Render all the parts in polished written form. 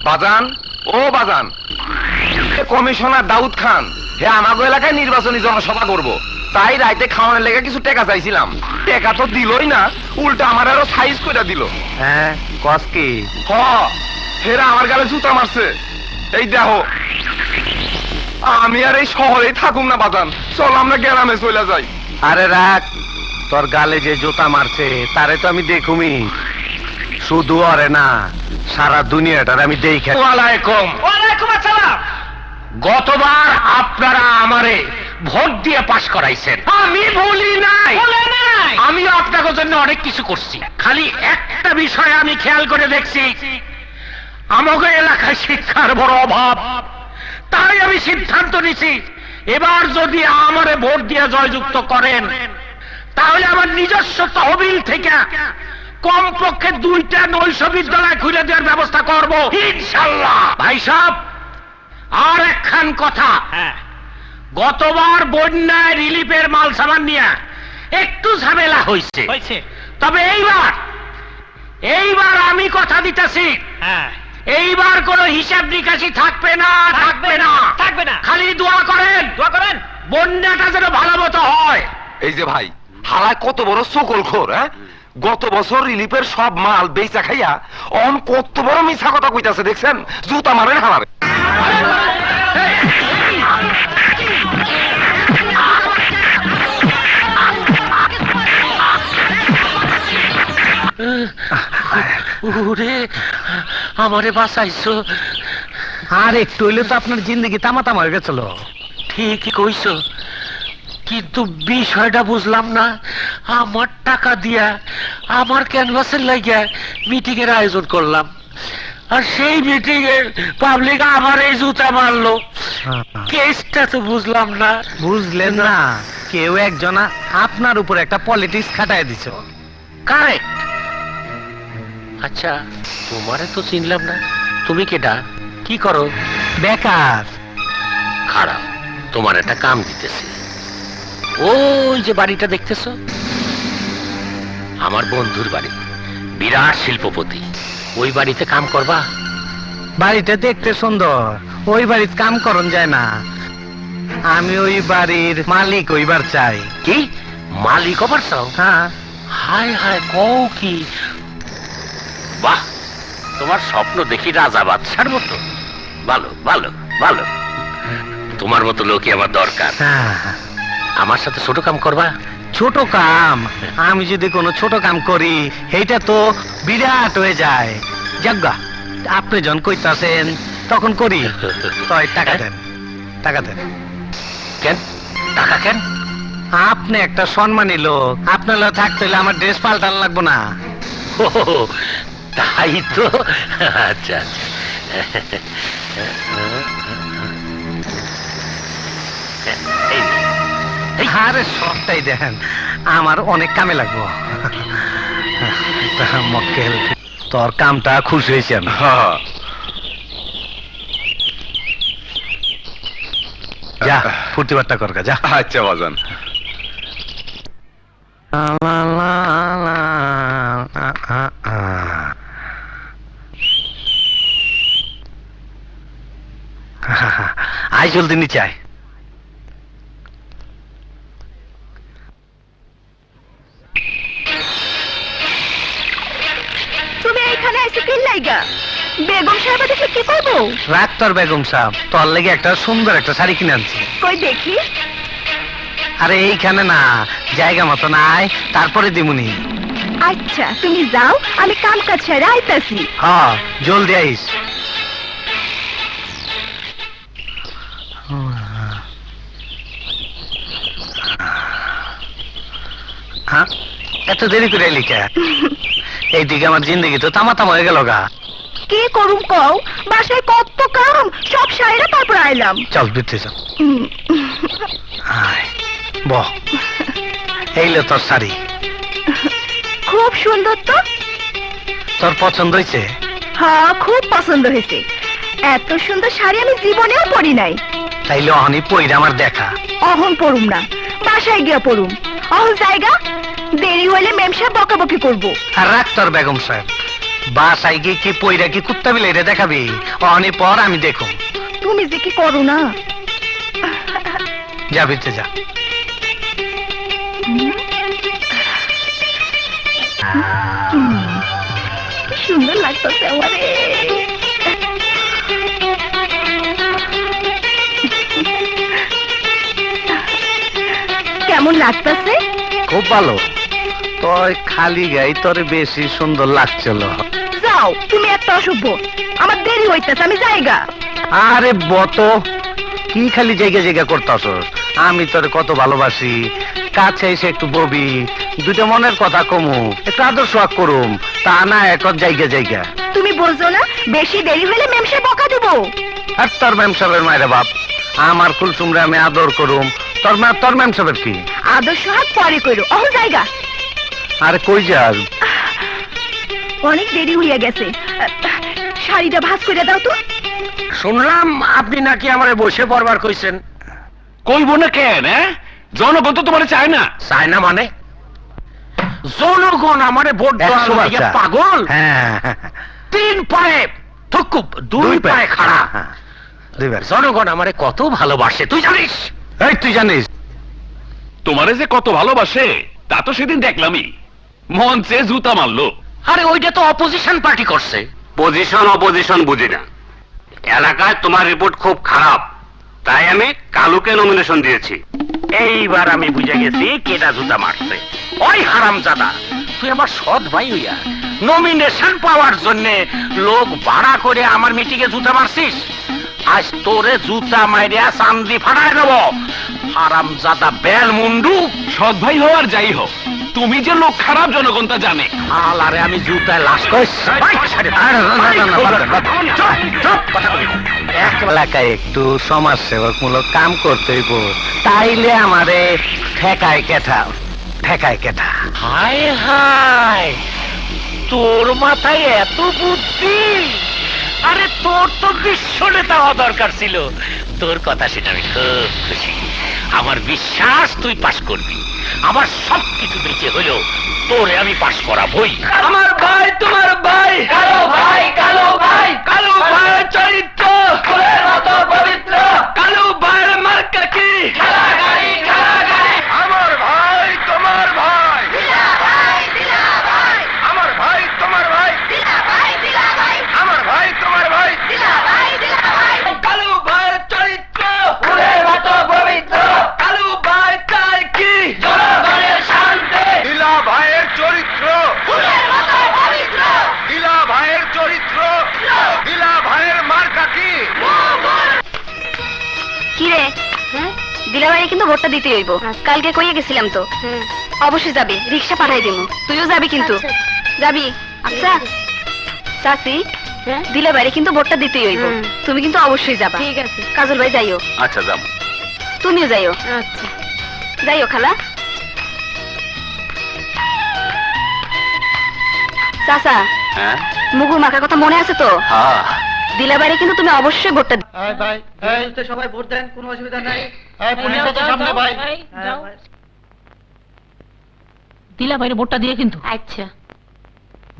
বাজান, ও বাজান, কমিশনার দাউদ খান হে আমাগো এলাকায় নির্বাচনী জনসভা করব, তাই রাইতে খাওয়ানোর লেগে কিছু টাকা চাইছিলাম। টাকা তো দিলই না, উল্টা আমার আরো সাইজ করে দিল। হ্যাঁ, কস কি? হ, হেরা আমার গালে জুতা মারছে। এই দেখো, আমি আর এই শহরেই থাকুম না বাজান, চল আমরা গ্রামে চলে যাই। আরে রাখ, তোর গালে যে জুতা মারছে তারে তো আমি দেখুমি, শুধু অরে না সারা দুনিয়াটার আমি দেখে। ওয়ালাইকুম। ওয়ালাইকুম আসসালাম। গতবার আপনারা আমারে ভোট দিয়ে পাশ করাইছেন, আমি বলি নাই। আমিও আপনাদের জন্য অনেক কিছু করছি, খালি একটা বিষয় আমি খেয়াল করে দেখছি, আমাদের এলাকায় শিক্ষার বড় অভাব। তাই আমি সিদ্ধান্ত নিছি, এবার যদি আমারে ভোট দিয়ে জয়যুক্ত করেন তাহলে আমার নিজস্ব তহবিল থেকে কমপক্ষে 2টা নৈশ বিদ্যালয় খুলে দেওয়ার ব্যবস্থা করব ইনশাআল্লাহ। ভাই সাহেব, আর একখান কথা, গতবার বন্যায় রিলিফের মাল সামান নিয়ে একটু ঝামেলা হয়েছে, তবে এইবার আমি কথা দিতেছি, এইবার কোন হিসাব নিকাশি থাকবে না, খালি দোয়া করেন বন্যাটা যেন ভালো মতো হয়। এই যে ভাই, হালায় কত বড় সকলখোর। হ্যাঁ, গত বছর রিলিফের সব মাল বেচা খাইয়া অন কত বড় মিছা কথা কইতাছে দেখছেন? জুতা মারেন হালারে। আমারে বাঁচাইছো। আর একটু হইলে তো আপনার জিন্দগি তামা হয়ে গেছিল। ঠিকই কইছো, কিন্তু বিষয়টা বুঝলাম না। আমার টাকা দিয়া আমার ক্যানভাসের লাগিয়া মিটিং এর আয়োজন করলাম, আর সেই মিটিং এ পাবলিক আমার এই জুতা মারলো। কেসটা তো বুঝলাম না। বুঝলেন না? কেউ একজন আপনার উপর একটা পলিটিক্স খাটায় দিছ। কারেক্ট। আচ্ছা, তোমারে তো চিনলাম না, তুমি কেডা, কি করো? বেকার। খারাপ, তোমার একটা কাম দিতেছি। ওই যে বাড়িটা দেখতেছো, আমার বন্ধুর বাড়ি, বিরাট শিল্পপতি। ওই বাড়িতে কাম করবা? বাড়িটা দেখতে সুন্দর, ওই বাড়িতে কাম করন যায় না। আমি ওই বাড়ির মালিক হইবার চাই। কি মালিক হবার চাও? হ্যাঁ। হায় হায়, কও কি? বাহ, তোমার স্বপ্ন দেখি রাজা বাদশার মতো। ভালো ভালো ভালো, তোমার মতো লোকই আমার দরকার। আমার সাথে ছোট কাম করবা? ছোট কাম? আমি যদি কোনো ছোট কাম করি এইটা তো বিরাট হয়ে যায়। যাজ্ঞা, আপনি যখন কইতাছেন তখন করি। তাই টাকা দেন, টাকা দেন। কেন টাকা কেন? আপনি একটা সম্মানী লোক, আপনার লোক থাকতে হলে আমার ড্রেস পাল্টানো লাগবো না। ও তাই তো। আচ্ছা আরে সবটাই দেখেন, আমার অনেক কামে লাগবো। মক্কেল, তোর কামটা খুশি হয়েছি আমি। যা ফুর্তি বার্তা কর, যা। আচ্ছা বাজান। আয় জলদি নিচে আয়। তুমি এইখানে এসে কি লাইগা? বেগম সাহেব দেখে কি করবো? রাখ তোর বেগম সাহেব, তোর লেগে একটা সুন্দর একটা শাড়ি কিনে আনছি। কই দেখি। আরে এইখানে না, জায়গা মতো নাই, তারপরে দিমুনি। আচ্ছা তুমি যাও, আমি কাম কাজ ছেড়ে আইতাছি। হ্যাঁ, জলদি আইস। হ্যাঁ, এত দেরি করে এলি কে? এইদিকে আমার জিন্দগি তো তামা হয়ে গেল গা। কি করুম কও, বাসায় কত কাম, সব সাইরা তারপর আইলাম। চল ভিতরে চল। বহ, এইলে তোর শাড়ি। খুব সুন্দর তো। তোর পছন্দ হয়েছে? হ্যাঁ, খুব পছন্দ হয়েছে। এত সুন্দর শাড়ি আমি জীবনেও পরি নাই। তাইলে অহনি পইরা আমার দেখা। অহন পড়ুম না, বাসায় গিয়া পড়ুম। অহন জায়গা, দেরি হইলে মেম সাহেব বকাবকি করবো। আর রাখ তোর বেগম সাহেব, বাসায় গিয়ে কি পইরা কি কুত্তা বিলাই দেখাবি? অনেক পর আমি দেখো। তুমি যে কি করো না। যা ভিতরে যা। কি সুন্দর লাগতেছে আমারে। কেমন লাগতেছে? খুব ভালো। তোর খালি গাই তোর বেশি সুন্দর লাগছিল। যাও, তুমি একটা অসভ্য। আমার দেরি হইতেছে, আমি যাইগা। আরে বত, কি খালি জায়গা জায়গা করতাস? আমি তোর কত ভালোবাসি। কাছে এসে একটু ববি, দুটো মনের কথা কমু, একটু আদর সোয়াগ করুম, তা না এক জায়গা জায়গা। তুমি বলছো না বেশি দেরি হলে মেমসে বকা দিব। আর তোর ম্যাম সাহেবের মায়েরা বাপ, আমার কুলসুমরে আমি আদর করুম, তোর ম্যাম সাহেবের কি? আদর্শ হাত পরে কইরো, অহ জায়গা। আরে কই যাস? অনেক দেরি হইয়া গেছে, শাড়িটা ভাঁজ করে দাও তো। শুনলাম আপনি নাকি আমারে বসে পড়বার কইছেন। কইব না কেন? জনগণ তো তোমার চায় না। চায় না মানে? জনগণ আমারে ভোট দেওয়ার 100 লাগি বাচ্চা। পাগল। হ্যাঁ, 3 পায়ে থুকুপ, 2 পায়ে খাড়া। হ্যাঁ, দুইবার। জনগণ আমারে কত ভালোবাসে তুই জানিস? এই তুই জানিস? তোমারে যে কত ভালোবাসে তা তো সেদিন দেখলামই, মঞ্চে জুতা মারলো। আরে ওইটা তো অপোজিশন পার্টি করছে। অপোজিশন বুঝি না। এলাকায় তোমার রিপোর্ট খুব খারাপ, তাই আমি কালুকে নমিনেশন দিয়েছি। এইবার আমি বুঝে গেছি কেটা জুতা মারছে। ওই হারামজাদা, তুই আমার সৎ ভাই হইয়া নমিনেশন পাওয়ার জন্য লোক ভাড়া করে আমার মিটিংয়ে জুতা মারছিস। আজ তোরে জুতা মাইরিয়া চান্দি ফাটাই দেব। হারামজাদা বেল মুন্ডু। সৎ ভাই হও আর যাই হোক, তুমি যে লোক খারাপ জনগণ তা জানে। আলারে আমি জুতায় লাশ কইস। এলাকায় একটু সমাজ সেবকমূলক কাম করতে হইব, তাইলে আমারে ঠেকায় কেঠা। হায় হায়, তোর মাথায় এত বুদ্ধি! আরে তোর তো বিশ্ব নেতা হওয়া দরকার ছিল। তোর কথা শুনে আমি খুব খুশি। আমার বিশ্বাস তুই পাশ করবি। আমার সবকিছু বেঁচে হলো তোরে আমি পাশ করাবই। আমার ভাই তোমার ভাই, কালো ভাই, কালো ভাই, কালো ভাইয়ের চরিত্র ফুলের মতো পবিত্র, কালো ভাইয়ের মার্কা কি? আমার ভাই তোমার ভাই, আমার ভাই তোমার ভাই, আমার ভাই তোমার ভাই, কালো ভাইয়ের চরিত্র ফুলের মতো পবিত্র, কালো ভাই চাই কি? জনগণের শান্তি। দিলা ভাইয়ের চরিত্র দিলা ভাইয়ের চরিত্র, দিলা ভাইয়ের মার্কা কি? কি রে, দিলাবাড়ি কিন্তু ভোটটা দিতে হইব। কালকে কইয়ে গেছিলাম তো। অবশ্যই যাবি, রিক্সা পাঠাই দিব। তুইও যাবি কিন্তু। যাবি? আচ্ছা চাচি, দিলাবাড়ি কিন্তু ভোটটা দিতেই হইব। তুমি কিন্তু অবশ্যই যাবা। ঠিক আছে। কাজল ভাই যাইও। আচ্ছা যাব। তুমিও যাইও। আচ্ছা যাইও খালা। চাচা, হ্যাঁ মুগুর মাখার কথা মনে আছে তো? হ্যাঁ, দিলাবাড়ি কিন্তু তুমি অবশ্যই ভোটটা দিবে। ভাই সবাই ভোট দেন, কোনো অসুবিধা নাই। পুলিশ আছে সামনে ভাই। দিলা বাইরে ভোটটা দিয়ে কিন্তু। আচ্ছা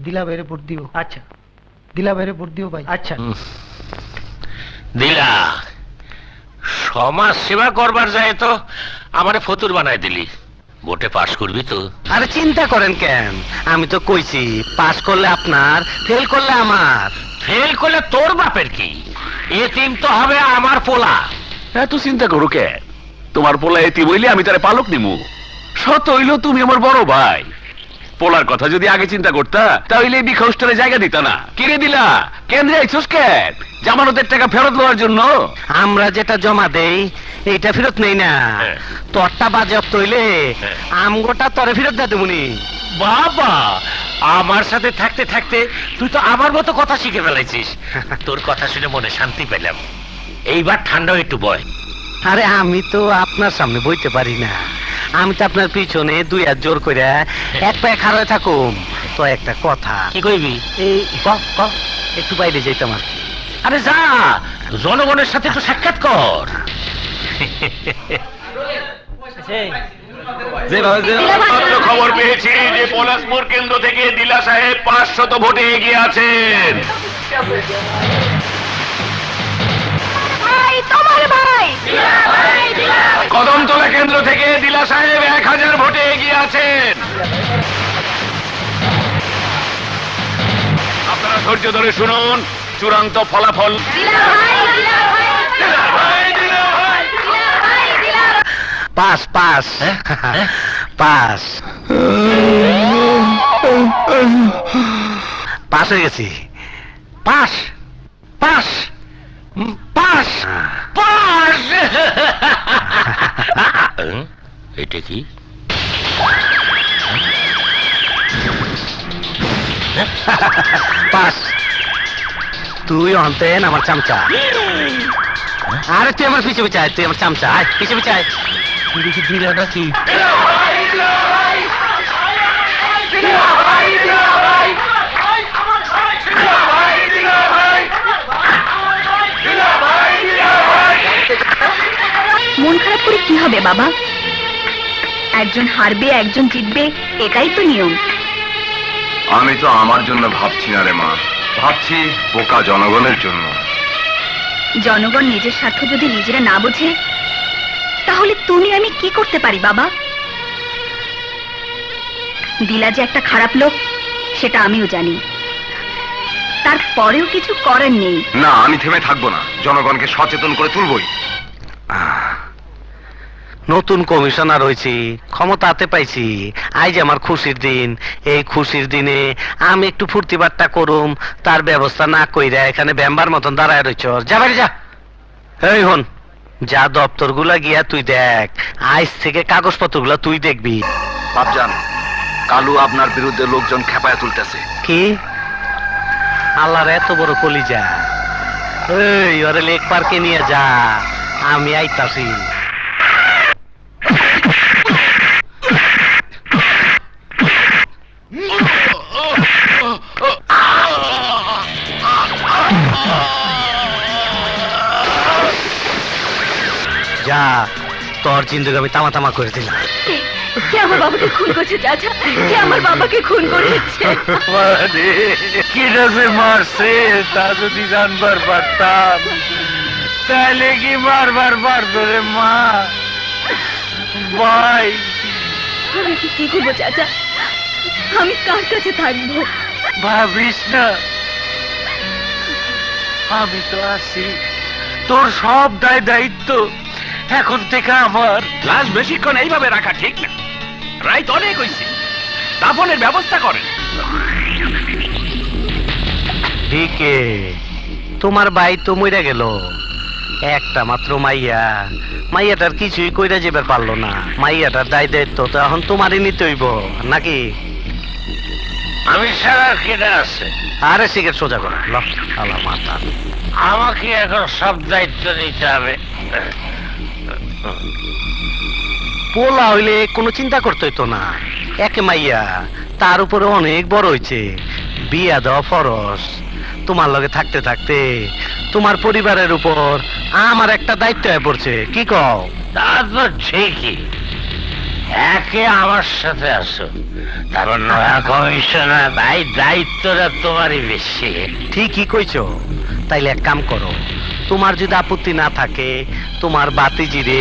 দিলা বাইরে ভোট দিও। আচ্ছা, দিলা বাইরে ভোট দিও ভাই। আচ্ছা, দিলা সমাজ সেবা করবার যায় তো আমারে ফতুর বানাই দিলি। ভোটে পাশ করবি তো? আরে চিন্তা করেন কেন, আমি তো কইছি পাস করলে আপনার, ফেল করলে আমার। ফেল করলে তোর বাপের কি? এতিম তো হবে আমার পোলা। এত চিন্তা করো কে? তোমার পোলা এতি বইলে আমি তারে পালক নিমু। সত হইল তুমি আমার বড় ভাই। পোলার কথা যদি আগে চিন্তা করতা তাহলে এই বিখাউস্টারে জায়গা দিতা না। কিরে দিলা, কেন্দ্রে আইছস কেন? জামানতের টাকা ফেরত দেওয়ার জন্য। আমরা যেটা জমা দেই এইটা ফেরত নেই না। হ্যাঁ। তোরটা বাজেয়াপ্ত হইলে হ্যাঁ। আমগোটা তরে ফেরত দে তুমি। বাবা, আমার সাথে থাকতে থাকতে তুই তো আমার মতো কথা শিখে ফেলাইছিস। তোর কথা শুনে মনে শান্তি পেলাম। এইবার ঠান্ডা একটু বয়। আরে আমি তো আপনার সামনে বইতে পারি না, আমি তো আপনার পিছনে দুই হাত জোর করে এক পায়ে খাড়া হয়ে থাকুম। তো একটা কথা, কি কইবি? এই একটু বাইরে যাইতাম আর কি। আরে যা, জনগণের সাথে একটু সাক্ষাৎ কর। মাত্র খবর পেয়েছি যে পলাশপুর কেন্দ্র থেকে দিলা সাহেব 500 ভোটে এগিয়ে আছেন। ভাই তোমার ভাই কদমতলা কেন্দ্র থেকে দিলা সাহেব 1000 ভোটে এগিয়ে আছেন। আপনারা ধৈর্য ধরে শুনুন চূড়ান্ত ফলাফল। পাস পাস পাস পাস হয়ে গেছি। Pass pass pass pass. এটা কি? পাস। তুই অন্তেন আমার চামচা। আরে তুই আমার পিছে পিছে আয়, তুই আমার চামচা। আয় পিছে পিছে আয়। দেখি দিলাটা কি? মন খারাপ করে কি হবে বাবা? একজন হারবে একজন জিতবে, এটাই তো নিয়ম। আমি তো আমার জন্য ভাবছি না রে মা, ভাবছি বোকা জনগণের জন্য। জনগণ নিজের স্বার্থ যদি নিজেরা না বোঝে, তাহলে তুমি আমি কি করতে পারি বাবা? দিলা যে একটা খারাপ লোক, সেটা আমিও জানি। তারপরেও কিছু করার নেই। না, আমি থেমে থাকবো না, জনগণকে সচেতন করে তুলবই। নতুন কমিশনার হয়েছি, ক্ষমতা হাতে পাইছি, আজ আমার খুশির দিন। এই খুশির দিনে আমি একটু ফুর্তি বার্তা করুম, তার ব্যবস্থা না কইরা এখানে ব্যাম্বার মতন দাঁড়ায় রয়েছ। যা বাড়ি যা। এই হন, যা দপ্তর গুলা গিয়া তুই দেখ, আজ থেকে কাগজপত্র গুলা তুই দেখবি। বাপজান, কালু আপনার বিরুদ্ধে লোকজন খেপায় তুলতেছে। কি? আল্লাহর এত বড় কলিজা। এই ওরে লেক পার্কে নিয়ে যা, আমি আইতাছি। যা, তোর জিন্দগি আমি তামা তামা করে দিলাম। কে আমার বাবাকে খুন করেছে চাচা? কে আমার বাবাকে খুন করেছে? কিরা যে মারছে তা যদি জানবার পারতাম, তাহলে কি বারবার পারতো রে মা? ভাই, আমি কি করবো চাচা? আমি কার কাছে থাকবো? ভাবিস না, আমি তো আছি। তোর সব দায় দায়িত্ব এখন থেকে আমার। লাশ বেশিক্ষণ এইভাবে রাখা ঠিক না, রাইত অনেক হয়েছে, দাফনের ব্যবস্থা করেন। ঠিকে, তোমার ভাই তো মইরা গেল, একটা মাত্র মাইয়া। মাইয়াটার কিছুই কইরা যেবার পারলো না। মাইয়াটার দায় দায়িত্ব তো এখন তোমারই নিতে হইব নাকি? আমি সারা কেটে আছে, আরে সিগারেট সোজা করো। আলা মাথা, আমাকে এখন সব দায়িত্ব নিতে হবে। পোলা হইলে কোনো চিন্তা করতে হইতো না। একে মাইয়া, তার উপরে অনেক বড় হইছে, বিয়া দেওয়া ফরজ। তোমার লগে থাকতে থাকতে তোমার পরিবারের উপর আমার একটা দায়িত্ব হয়ে পড়ছে। কি কও? তা তো ঠিকই, একে আমার সাথে আসো, তারপর নয়া কমিশনার, ভাই দায়িত্বটা তোমারই বেশি। ঠিকই কইছো। তাইলে এক কাম করো, তোমার যদি আপত্তি না থাকে, তোমার বাতিজিরে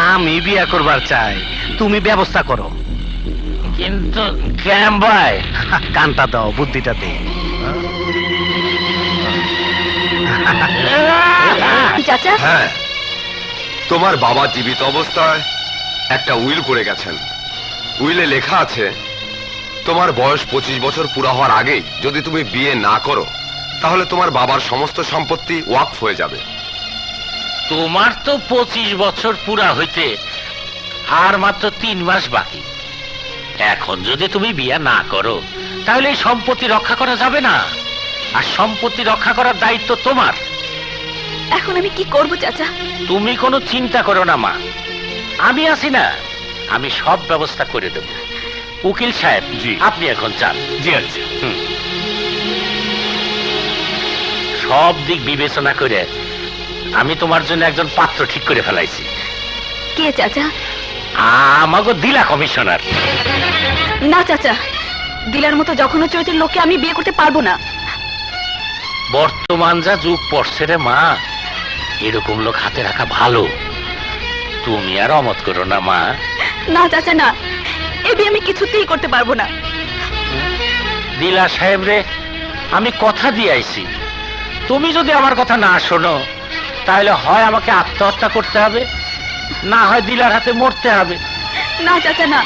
আমি বিয়া করবার চাই, তুমি ব্যবস্থা করো। কিন্তু কেন ভাই? কানটা দাও, বুদ্ধিটা দে। চাচা, হ্যাঁ, তোমার বাবা জীবিত অবস্থায় একটা উইল করে গেছেন। উইলে লেখা আছে, তোমার বয়স 25 বছর পুরা হওয়ার আগেই যদি তুমি বিয়ে না করো, তাহলে তোমার বাবার সমস্ত সম্পত্তি ওয়াকফ হয়ে যাবে। তোমার তো 25 বছর পুরা হইতে আর মাত্র 3 মাস বাকি। এখন যদি তুমি বিয়ে না করো, তাহলে এই সম্পত্তি রক্ষা করা যাবে না, আর সম্পত্তি রক্ষা করার দায়িত্ব তোমার। এখন আমি কি করব চাচা? তুমি কোনো চিন্তা করো না মা, আমি আছি না, আমি সব ব্যবস্থা করে দেব। উকিল সাহেব, জি। আপনি এখন যান। জি আচ্ছা। সব দিক বিবেচনা করে আমি তোমার জন্য একজন পাত্র ঠিক করে ফেলাইছি। কে চাচা? আমাকে দিলা কমিশনার। না চাচা, দিলার মতো যখন চরিত্রের লোককে আমি বিয়ে করতে পারবো না। বর্তমান যা যুগ পড়ছে রে মা, এরকম লোক হাতে রাখা ভালো। তুমি আর অমত করো না মা। না চাচা না, এ বিয়ে আমি কিছুতেই করতে পারবো না। দিলা সাহেব রে, আমি কথা দিয়ে আইছি, তুমি যদি আমার কথা না শোনো তাহলে হয় আমাকে আত্মহত্যা করতে হবে, না হয় দিলার হাতে মরতে হবে। না চাচা না,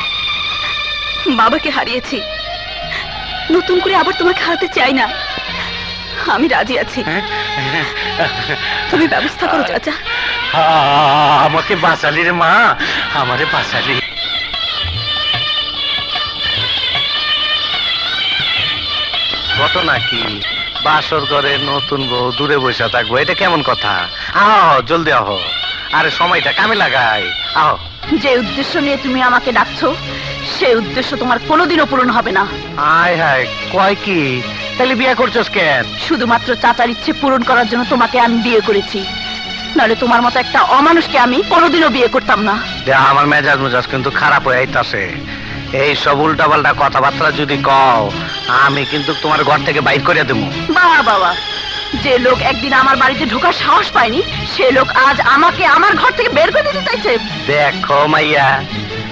বাবাকে হারিয়েছি, নতুন করে আবার তোমাকে হারাতে চাই না। আমি রাজি আছি, তুমি ব্যবস্থা করো চাচা। আমাকে বাঁচালি রে মা, আমারে বাঁচালি। ঘটনা কি? বাসর ঘরে নতুন বউ দূরে বসে থাকবো, এটা কেমন কথা? আহ, জলদি আহ, আরে সময়টা কামে লাগাই। আহ, যে উদ্দেশ্য নিয়ে তুমি আমাকে ডাকছো সেই উদ্দেশ্য তোমার কোনোদিনও পূরণ হবে না। আয় হায়, কয় কি? তাহলে বিয়ে করছস কেন? শুধুমাত্র চাচার ইচ্ছে পূরণ করার জন্য তোমাকে আমি বিয়ে করেছি, নাহলে তোমার মতো একটা অমানুষকে আমি কোনোদিনও বিয়ে করতাম না। আমার মেজাজ কিন্তু খারাপ হয়ে আইতাছে। এই সব উল্টা পাল্টা কথাবার্তা যদি কও, আমি কিন্তু তোমার ঘর থেকে বাইর করে দেবো। বাবা বাবা, যে লোক একদিন আমার বাড়িতে ঢোকার সাহস পায়নি, সে লোক আজ আমাকে আমার ঘর থেকে বের করে দিতে চাইছে। দেখো মাইয়া,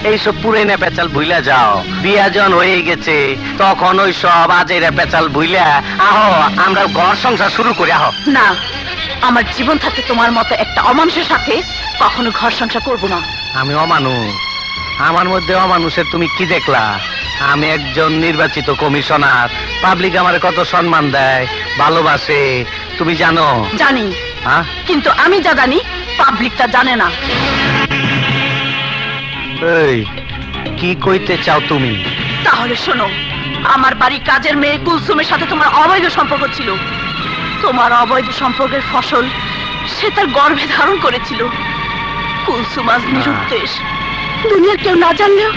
এইসব পুরানা পেঁচাল ভুইলা যাও। বিয়া জন হয়ে গেছে, তখন ওই সব আজেরা পেঁচাল ভুইলা আহো, আমরা ঘর সংসার শুরু করে আহো। না, আমার জীবন থাকতে তোমার মতো একটা অমানুষের সাথে কখনো ঘর সংসার করবো না। আমি অমানুষ? আমার মধ্যে অমানুষের তুমি কি দেখলা? আমি একজন নির্বাচিত কমিশনার, পাবলিক আমারে কত সম্মান দেয়, ভালোবাসে, তুমি জানো? জানি, হ্যাঁ, কিন্তু আমি যা জানি পাবলিকটা জানে না। এই কি কইতে চাও তুমি? তাহলে শোনো, আমার বাড়ি কাজের মেয়ে কুলসুমের সাথে তোমার অবৈধ সম্পর্ক ছিল। তোমার অবৈধ সম্পর্কের ফসল সে তার গর্ভে ধারণ করেছিল। কুলসুম আজ নিরুদ্দেশ, দুনিয়ার কেউ না জানলেও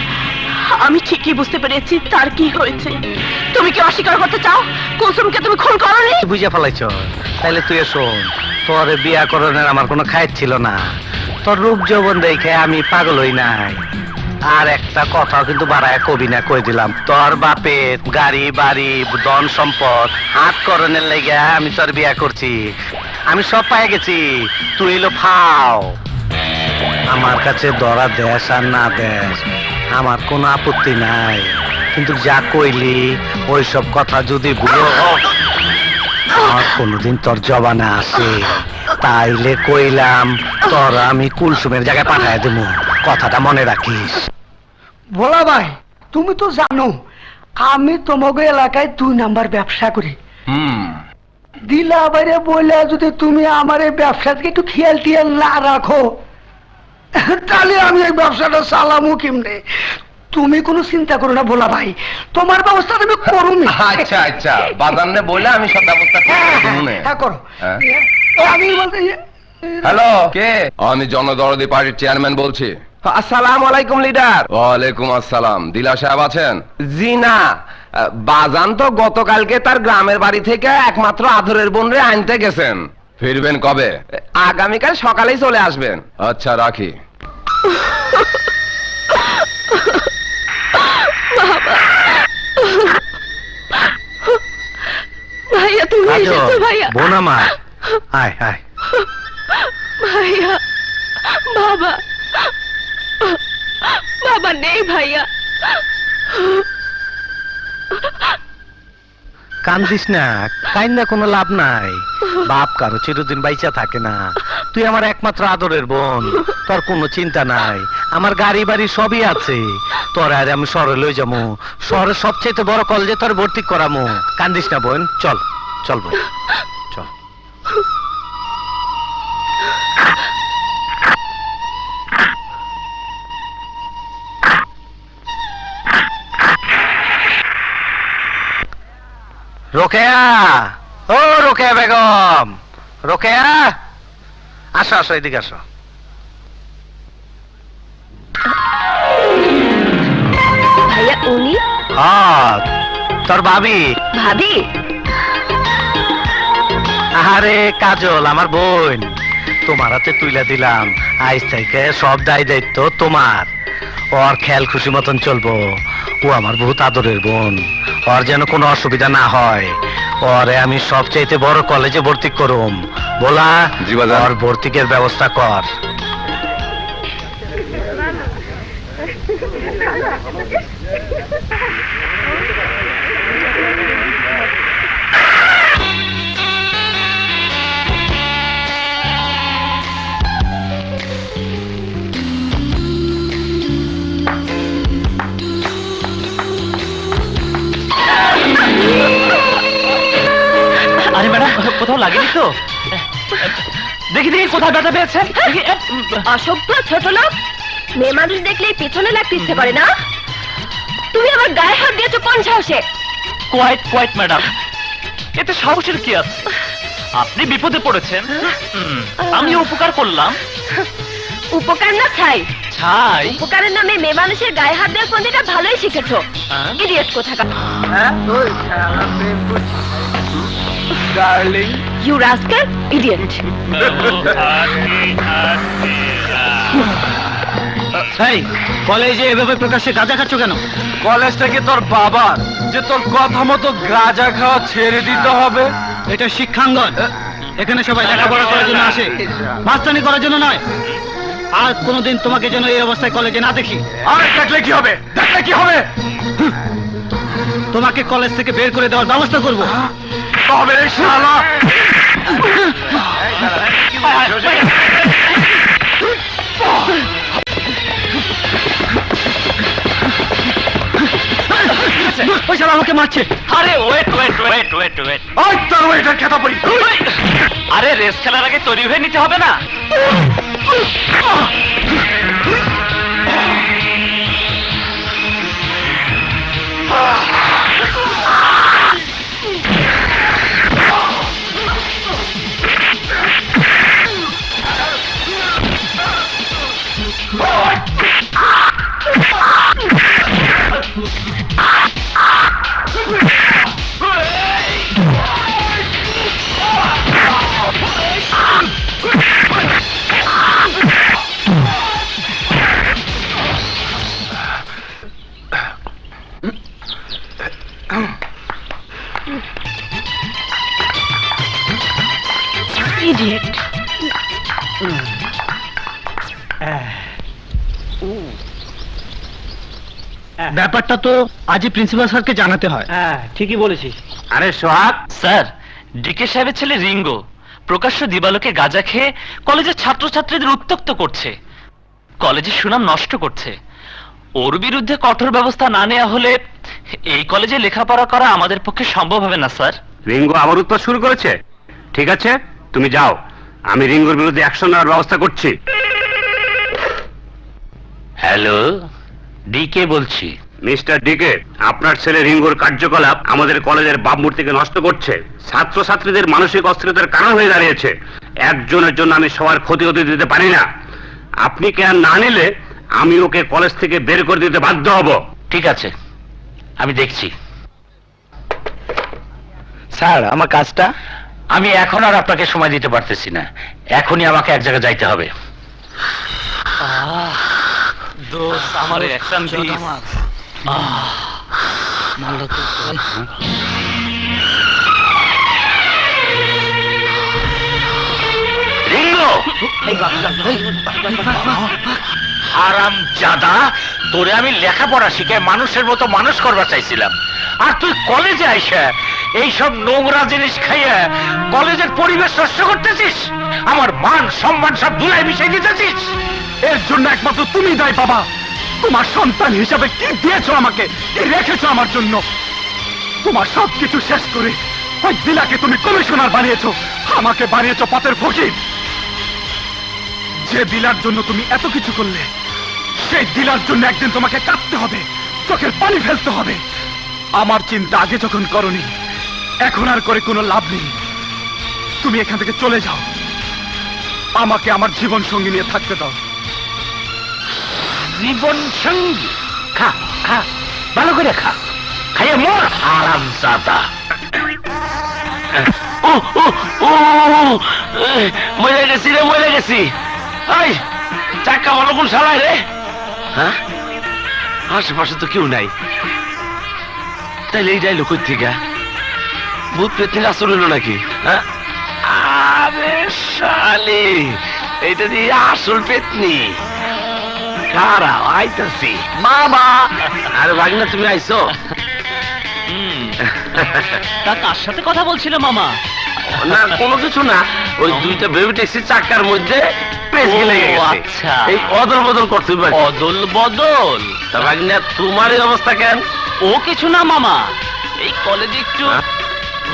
আমি ঠিকই বুঝতে পেরেছি তার কি হয়েছে। তুমি কি অস্বীকার করতে চাও কুলসুমকে তুমি খুন করোনি? বুঝে ফেলাইছ? তাইলে তুই শোন, তোর বিয়া করণের আমার কোনো খায়ের ছিল না। তোর রূপ যৌবন দেখে আমি পাগল হই নাই। আর একটা কথা কিন্তু বাড়ায় কবি না, কই দিলাম, তোর বাপের গাড়ি বাড়ি ধন সম্পদ হাত করণের লেগে আমি তোর বিয়া করছি। আমি সব পাই গেছি, তুই এলো ফাও। আমার কাছে ধরা দেশ আর না দেশ আমার কোনো আপত্তি নাই, কিন্তু যা কইলি ওই সব কথা যদি ভুলো আর কোনোদিন তোর জবানে আসে, তাইলে কইলাম তোর আমি কুলসুমের জায়গায় পাঠায় দেবো। কথাটা মনে রাখিস। ভোলা ভাই, তুমি তো জানো আমি তোমাকে এলাকায় 2 নাম্বার ব্যবসা করি। দিলা বাইরে বলে যদি তুমি আমার এই ব্যবসাকে একটু খেয়াল টিয়াল না রাখো, তাহলে আমি এই ব্যবসাটা চালামু কেমনে? তুমি কোনো চিন্তা করো না ভোলা ভাই, তোমার ব্যবস্থা তুমি করুন। আচ্ছা আচ্ছা, বাজারে বলে আমি সব ব্যবস্থা করো। আমি বলতে হ্যালো, কে? আমি জনদরদি পার্টির চেয়ারম্যান বলছি। আসসালামু আলাইকুম লিডার। ওয়ালাইকুম আসসালাম। দিলা সাহেব আছেন? জি না, বাজান তো গতকালকে তার গ্রামের বাড়ি থেকে একমাত্র আদরের বোনরে আনতে গেছেন। ফিরবেন কবে? আগামীকাল সকালেই চলে আসবেন। আচ্ছা, রাখি। ভাইয়া তুমি এসেছো? ভাইয়া, বোন আমার, আয় আয়। ভাইয়া, বাবা, বাবা নেই ভাইয়া। কান্দিস না, কাইন্দা কোনো লাভ নাই। বাপ কারো চিরদিন বাইচা থাকে না। তুই আমার একমাত্র আদরের বোন, তোর কোনো চিন্তা নাই। আমার গাড়ি বাড়ি সবই আছে, তোর আর আমি শহরে লই যাবো। শহরের সবচেয়ে বড় কলেজে তোর ভর্তি করামো। কান্দিস না বোন, চল চল বোন চল। রোকেয়া, ও রোকেয়া বেগম, রোকেয়া, আসো আসো, এদিকে আসো। ভাইয়া উনি? হ্যাঁ, তোর ভাবি। ভাবি? আরে কাজল, আমার বোন, তোমার হাতে তুইলা দিলাম। আজ থেকে সব দায় দায়িত্ব তোমার। ওর খেয়াল খুশি মতন চলবো। ও আমার বহুত আদরের বোন, ওর যেন কোনো অসুবিধা না হয়। ওরে আমি সবচাইতে বড় কলেজে ভর্তি করুম। বলা জি বাজান। ওর ভর্তিকের ব্যবস্থা কর। আরে ম্যাডাম, কোথাও লাগেনি তো? দেখি দেখি কোথায় ব্যথা পেয়েছেন। অসভ্য ছোট লোক, মেয়ে মানুষ দেখলেই পেছনে লাগতে ইচ্ছে করে না? তুমি আমার গায়ে হাত দিয়েছো কোন সাহসে? কোয়াইট কোয়াইট ম্যাডাম, এতে সাহসের কি আছে? আপনি বিপদে পড়েছেন, আমি উপকার করলাম। উপকার না ছাই? ছাই? উপকারের নামে মেয়ে মানুষের গায়ে হাত দেওয়ার পন্থীটা ভালোই শিখেছো। ইডিয়েট কোথাকার। Darling, you rascal, idiot. কলেজে এভাবে প্রকাশ্যে গাঁজা খাচ্ছ কেন? কলেজটা কি তোর বাবার যে তোর কথা মতো গাঁজা খাওয়া ছেড়ে দিতে হবে? এটা শিক্ষাঙ্গন, এখানে সবাই লেখাপড়া করার জন্য আসে, মাস্তানি করার জন্য নয়। আর কোনোদিন তোমাকে যেন এই অবস্থায় কলেজে না দেখি। আরে দেখলে কি হবে? দেখলে কি হবে? তোমাকে কলেজ থেকে বের করে দেওয়ার ব্যবস্থা করব। তবে শালা ওই শালা আমাকে মারছে। আরে wait wait wait wait wait, ওই তোর ওইটার খেতা পড়ি। আরে রেস খেলার আগে তৈরি হয়ে নিতে হবে না? ইডিয়েট। ব্যাপারটা তো আজই প্রিন্সিপাল স্যারকে জানাতে হয়। ঠিকই বলেছিস। আরে সোহাগ, স্যার, ডিকে সাহেবের ছেলে রিঙ্গো প্রকাশ্য দিবালোকে গাঁজা খেয়ে কলেজের ছাত্রছাত্রীদের উত্ত্যক্ত করছে, কলেজের সুনাম নষ্ট করছে। ওর বিরুদ্ধে কঠোর ব্যবস্থা না নেওয়া হলে এই কলেজে লেখাপড়া করা আমাদের পক্ষে সম্ভব হবে না স্যার। রিঙ্গো আবার উৎপাত শুরু করেছে। ঠিক আছে, তুমি যাও, আমি রিঙ্গোর বিরুদ্ধে অ্যাকশন নেওয়ার ব্যবস্থা করছি। হ্যালো, ডিকে বলছি। মিস্টার ডিকে, আপনার ছেলে রিঙ্গোর কার্যকলাপ আমাদের কলেজের ভাবমূর্তিকে নষ্ট করছে, ছাত্রছাত্রীদের মানসিক অস্থিরতার কারণ হয়ে দাঁড়িয়েছে। একজনের জন্য আমি সবার ক্ষতি হতে দিতে পারি না। আপনি কেন না নিলে আমি ওকে কলেজ থেকে বের করে দিতে বাধ্য হব। ঠিক আছে, আমি দেখছি। স্যার, আমার কাজটা? আমি এখন আর আপনাকে সময় দিতে পারতেছি না, এখনই আমাকে এক জায়গায় যাইতে হবে। আমার অ্যাকশন দিস। রিঙ্গো, হারামজাদা, তোরে আমি লেখাপড়া শিখে মানুষের মতো মানুষ করবার চাইছিলাম, আর তুই কলেজে আইসা এইসব নোংরা জিনিস খাইয়া কলেজের পরিবেশ নষ্ট করতেছিস, আমার মান সম্মান সব ধুলায় মিশিয়ে দিতেছিস। এর জন্য একমাত্র তুমি দায় বাবা। তোমার সন্তান হিসাবে কি দিয়েছো আমাকে, কি রেখেছো আমার জন্য? তোমার সবকিছু শেষ করে ওই দিলাকে তুমি কমিশনার বানিয়েছো, আমাকে বানিয়েছো পথের ফকির। যে দিলার জন্য তুমি এত কিছু করলে, সেই দিলার জন্য একদিন তোমাকে কাঁদতে হবে, চোখের পানি ফেলতে হবে। আমার চিন্তা আগে যখন করনি, এখন আর করে কোনো লাভ নেই। তুমি এখান থেকে চলে যাও, আমাকে আমার জীবন সঙ্গী নিয়ে থাকতে দাও। জীবন সঙ্গী? খা খা, ভালো করে খা, খাইয়ে মর হারামজাদা। ও ও ও, মরে গেছি রে, মরে গেছি। এই চাক্কা ভালো কোন শালায় রে? হ্যাঁ, আশেপাশে তো কেউ নাই, তাইলে এই যাইলো কই থেকে? ভূত পেট থেকে আসল হলো নাকি? হ্যাঁ? আরে শালি, এইটা দিয়ে আসল পেতনি। কারা আইতাছি? মামা! আরে ভাগনা, তুমি আইছো? তা কার সাথে কথা বলছিল মামা? না, কোনো কিছু না, ওই দুইটা বেবি ট্যাক্সি চাকার মধ্যে পেঁচিয়ে লেগে গেছে। আচ্ছা, এই অদল বদল করতে পারি। অদল বদল? তা ভাগনা, তোমার এই অবস্থা কেন? ও কিছু না মামা, এই কলেজে একটু।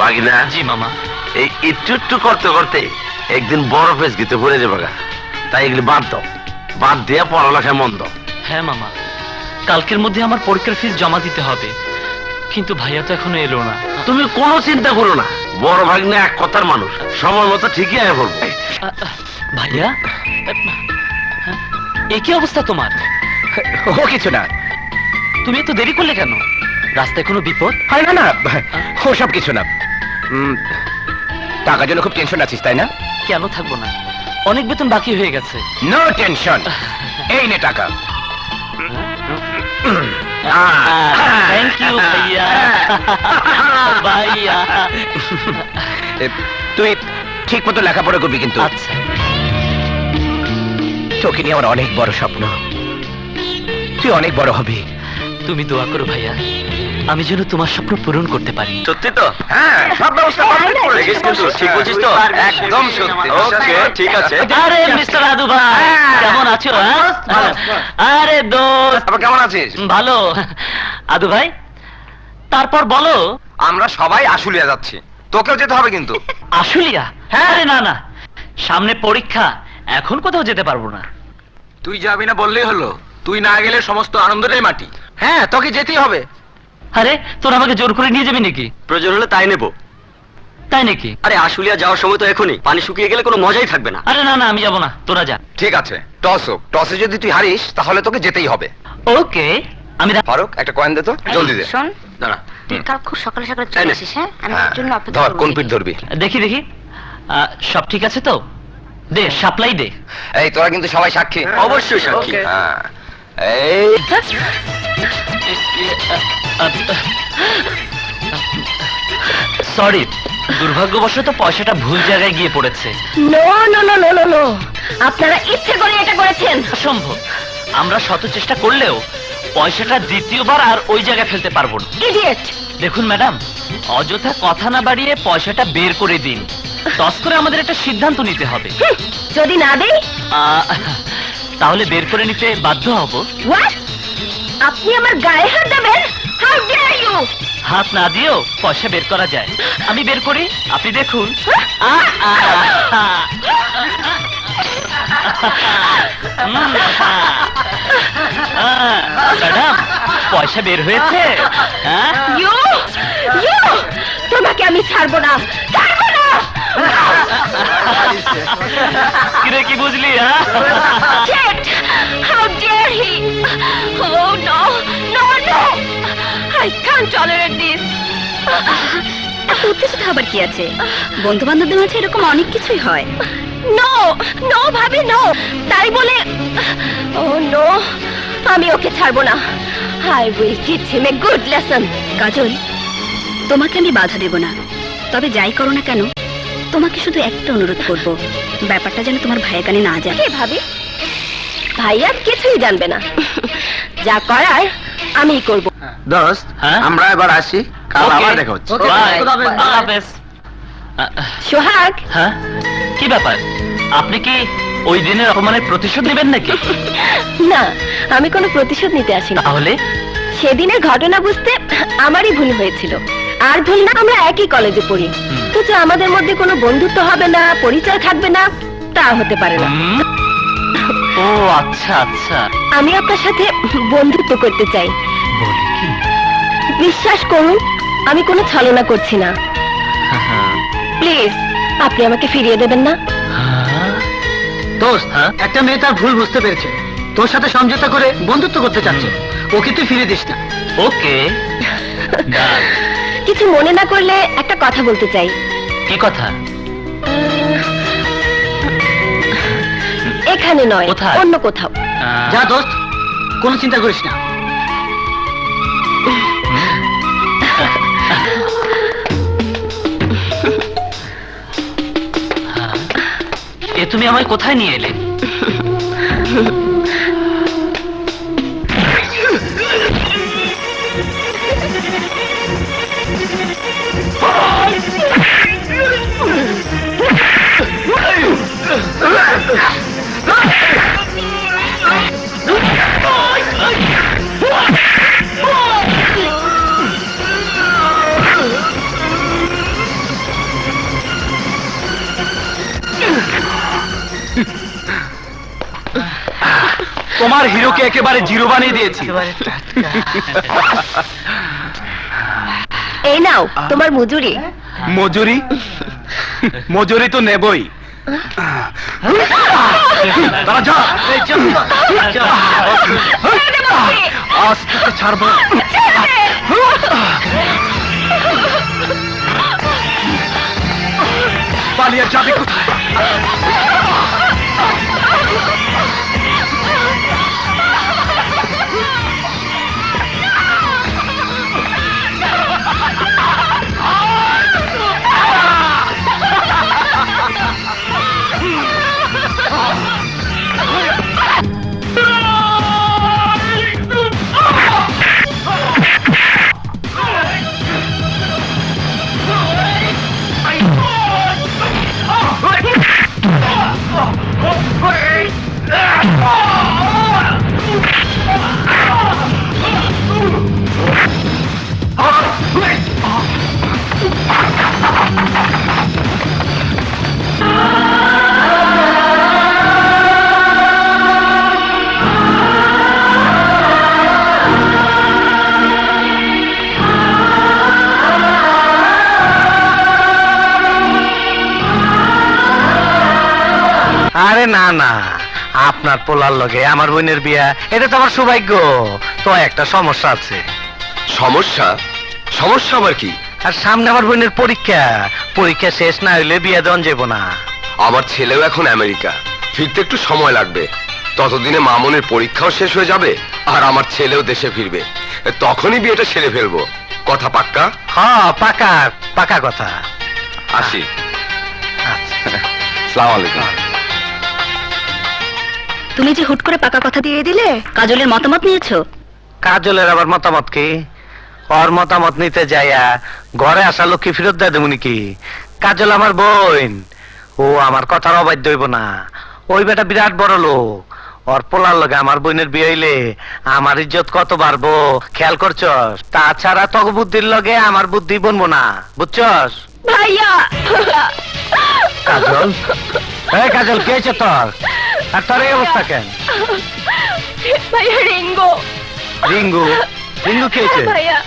ভাগনা, জি মামা। এই একটু একটু করতে করতে একদিন বড় ফেস গিতে পড়ে যাবে গা। তাই এগুলি বাদ দাও, বাদ দিয়া পড়ালেখায় মন দাও। হ্যাঁ মামা, কালকের মধ্যে আমার পরীক্ষার ফিস জমা দিতে হবে, কিন্তু ভাইয়া তো এখনো এলো না। তুমি কোনো চিন্তা করো না, বড় ভাগ্নে এক কথার মানুষ, সময় মতো ঠিকই আয় পড়বে। ভাইয়া, হ্যাঁ? এ কি অবস্থা তোমার? ও কিছু না। তুমি এত দেরি করলে কেন? রাস্তায় কোনো বিপদ? না না, ও সব কিছু না। টাকার জন্য খুব টেনশন আছিস, তাই না? কেন থাকবো না, অনেক বেতন বাকি হয়ে গেছে। নো টেনশন, এই নে টাকা। থ্যাংক ইউ ভাইয়া। ভাইয়া, তুই ঠিক মতো লেখাপড়া করবি কিন্তু। আচ্ছা। তোকে নিয়ে আমার অনেক বড় স্বপ্ন, তুই অনেক বড় হবি। তুমি দোয়া করো ভাইয়া, আমি যেন তোমার স্বপ্ন পূরণ করতে পারি। সত্যি তো? হ্যাঁ, সব ব্যবস্থা কমপ্লিট করে রেখেছি কিন্তু। ঠিক বলছিস তো? একদম সত্যি। ওকে, ঠিক আছে। আরে মিস্টার আদু ভাই, কেমন আছো? হ্যাঁ? আরে দোস্ত, আবার কেমন আছিস? ভালো। আদু ভাই, তারপর বলো। আমরা সবাই আশুলিয়া যাচ্ছি, তোকেও যেতে হবে কিন্তু। আশুলিয়া? আরে না না, সামনে পরীক্ষা, এখন কোথাও যেতে পারবো না। তুই যাবি না বললেই হলো, তুই না গেলে সমস্ত আনন্দটাই মাটি। হ্যাঁ, তোকে যেতেই হবে। আরে তোর আমাকে জোর করে নিয়ে যাবি নাকি? প্রয়োজন হলে তাই নেব। তাই নাকি? আরে আশুলিয়া যাওয়ার সময় তো এখনই, পানি শুকিয়ে গেলে কোনো মজাই থাকবে না। আরে না না, আমি যাবো না, তোরা যা। ঠিক আছে, টস হোক, টসে যদি তুই হারিস তাহলে তোকে যেতেই হবে। ওকে, আমি ফারুক, একটা কয়েন দে তো, জলদি দে। শোন, দাঁড়া। তুই কাল খুব সকালে সকালে চলে আসিস। হ্যাঁ, আমি হ্যাঁ, তোর জন্য অপেক্ষা ধর, করবো। কোন পিঠ ধরবি? দেখি দেখি, সব ঠিক আছে তো? দে, সাপ্লাই দে। এই, তোরা কিন্তু সবাই সাক্ষী। অবশ্যই সাক্ষী। হ্যাঁ, এই সরি, দুর্ভাগ্যবশত পয়সাটা ভুল জায়গায় গিয়ে পড়েছে। No no no no no no, আপনারা ইচ্ছে করে এটা করেছেন। অসম্ভব, আমরা শত চেষ্টা করলেও পয়সাটা দ্বিতীয়বার আর ওই জায়গায় ফেলতে পারবো না। ইডিয়েট! দেখুন ম্যাডাম, অযথা কথা না বাড়িয়ে পয়সাটা বের করে দিন। টস করে আমাদের একটা সিদ্ধান্ত নিতে হবে। যদি না দেই? তাহলে বের করে নিতে বাধ্য হব। হোয়াট? আপনি আমার গায়ে হাত দেবেন? How dare you! হাত না দিয়েও পয়সা বের করা যায়। আমি বের করি, আপনি দেখুন। ম্যাডাম, পয়সা বের হয়েছে। ইউ ইউ, তোমাকে আমি ছাড়বো না, ছাড়বো না। কিরে, কি বুঝলি? Shit! How dare he! Oh no! No, no! I can't tolerate this! এত উত্তেজিত হবার কি আছে? বন্ধু বান্ধবদের মাঝে এরকম অনেক কিছুই হয়। নো নো ভাবি, নো! তাই বলে, ও নো, আমি ওকে ছাড়বো না। I will teach him a good lesson. কাজল, তোমাকে আমি বাধা দেব না, তবে যাই করো না কেন তোমাকে শুধু একটা অনুরোধ করব, ব্যাপারটা যেন তোমার ভাইয়ের কানে না যায়। কে ভাবি? ভাইয়া কিছুই জানবে না, যা করার আমিই করব। দোস্ত, হ্যাঁ? আমরা এবার আসি, কাল Okay. আবার দেখা হচ্ছে। Bye. আল্লাহ হাফেজ। সোহাগ, হ্যাঁ, কি ব্যাপার? আপনি কি ওই দিনের অপমানের প্রতিশোধ নেবেন নাকি? না, আমি কোনো প্রতিশোধ নিতে আসি না। তাহলে সেদিনের ঘটনা বুঝতে আমারই ভুল হয়েছিল। আর ভুল না, আমরা একই কলেজে পড়ি, কিন্তু আমাদের মধ্যে কোনো বন্ধুত্ব হবে না, পরিচয় থাকবে না, তা হতে পারে না। হুম? ও আচ্ছা আচ্ছা, আমি আপনার সাথে বন্ধুত্ব করতে চাই। বলি কি? বিশ্বাস করুন, আমি কোনো ছলনা করছি না। প্লিজ, আপনি আমাকে ফিরিয়ে দেবেন না? দোস্ত, হ্যাঁ? একটা মেয়ে তার ভুল বুঝতে পেরেছে, তোর সাথে সমঝোতা করে বন্ধুত্ব করতে চাচ্ছে, ওকে তুই ফিরে দিস না। ওকে, ডান। কিছু মনে না করলে একটা কথা বলতে চাই। কি কথা? এখানে নয়, কোথায়? অন্য কোথাও। যা দোস্ত, কোনো চিন্তা করিস না, তুমি আমায় কোথায় নিয়ে এলে? তোমার হিরোকে একেবারে জিরো বানিয়ে দিয়েছি। এই নাও তোমার মজুরি। মজুরি? মজুরি তো নেবই। দাঁড়া, যা। আজ তোকে ছাড়বো। পালিয়ে যাবি কোথায়? আরে না না, আপনার পোলার লগে আমার বোনের বিয়া, এটা তো আমার সৌভাগ্য। তো একটা সমস্যা আছে। সমস্যা? সমস্যা আবার কি? আর সামনে আমার বোনের পরীক্ষা, পরীক্ষা শেষ না হইলে বিয়া দেওয়া যাব না। আমার ছেলেও এখন আমেরিকা, ফিরতে একটু সময় লাগবে। ততদিনে মামনের পরীক্ষাও শেষ হয়ে যাবে, আর আমার ছেলেও দেশে ফিরবে। তখনই বিয়েটা সেরে ফেলবো। কথা পাক্কা? হ্যাঁ, পাকা পাকা কথা। আসি। আচ্ছা। আসসালামু আলাইকুম। তুমি যে হুট করে পাকা কথা দিয়ে দিলে, কাজলের মতামত নিয়েছো? কাজলের আবার মতামত কি? ওর মতামত নিতে যাইয়া ঘরে আসা লক্ষ্মী ফেরত দেয় দেবো নাকি? কাজল আমার বোন, ও আমার কথার অবাধ্য হইব না। ওই বেটা বিরাট বড় লোক, ওর পোলার লগে আমার বোনের বিয়ে হইলে আমার ইজ্জত কত বাড়বো খেয়াল করছস? তাছাড়া তগ বুদ্ধির লগে আমার বুদ্ধি বনবো না, বুঝছস? ভাইয়া কাজল, এই কাজল, কে হয়েছে তোর? আর তোর এই অবস্থা কেন? ভাইয়া রিঙ্গো। রিঙ্গু? রিঙ্গু কে হয়েছে? ভাইয়া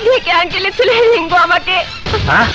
দেখে আঙ্কেলের ছেলে রিঙ্গো আমাকে। হ্যাঁ?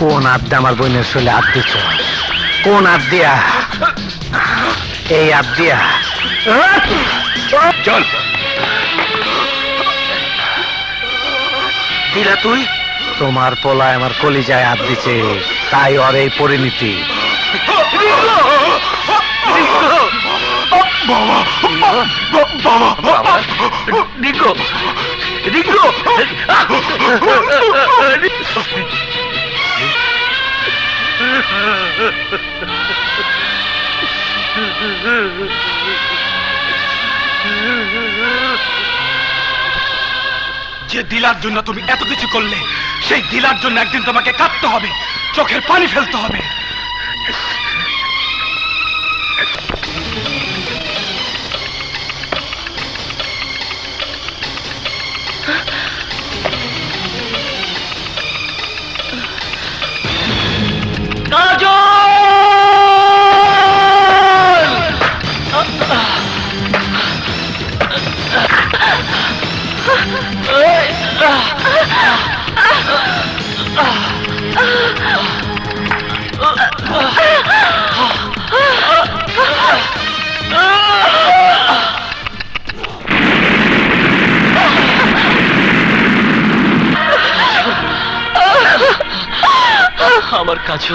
কোন আবদা আমার বোনের শৈলে হাত দিচ্ছ? কোন হাত দিয়া? এই হাত দিয়া? চল। দিলা তুই? তোমার পোলায় আমার কলিজায় হাত দিছে, তাই ওর এই পরিণতি। রিঙ্গো, রিঙ্গো, যে দিলার জন্য তুমি এত কিছু করলে, সেই দিলার জন্য একদিন তোমাকে কাঁদতে হবে, চোখের পানি ফেলতে হবে। কাজল আমার কাজল।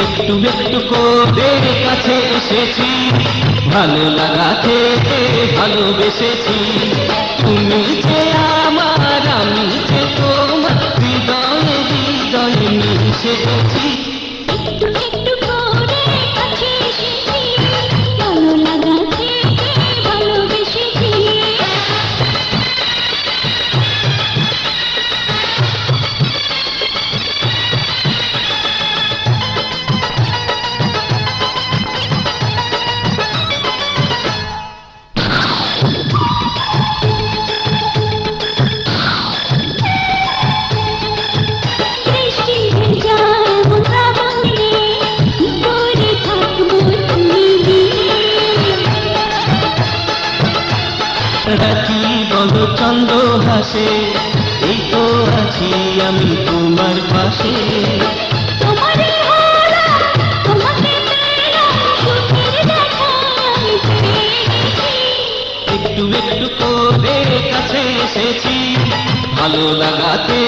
একটু একটু করে কাছে এসেছি, ভালো লাগাতে ভালোবেসেছি। তুমি যে আমার, আমি যে তোমার, হৃদয়ে হৃদয়ে মিশে গেছি। একটু একটু করে কাছে এসেছি, ভালো লাগাতে ভালোবেসেছি। রাখি বলো চন্দ্র হাসে, এই তো আছি আমি তোমার পাশে। একটু একটু করে কাছে এসেছি, ভালো লাগাতে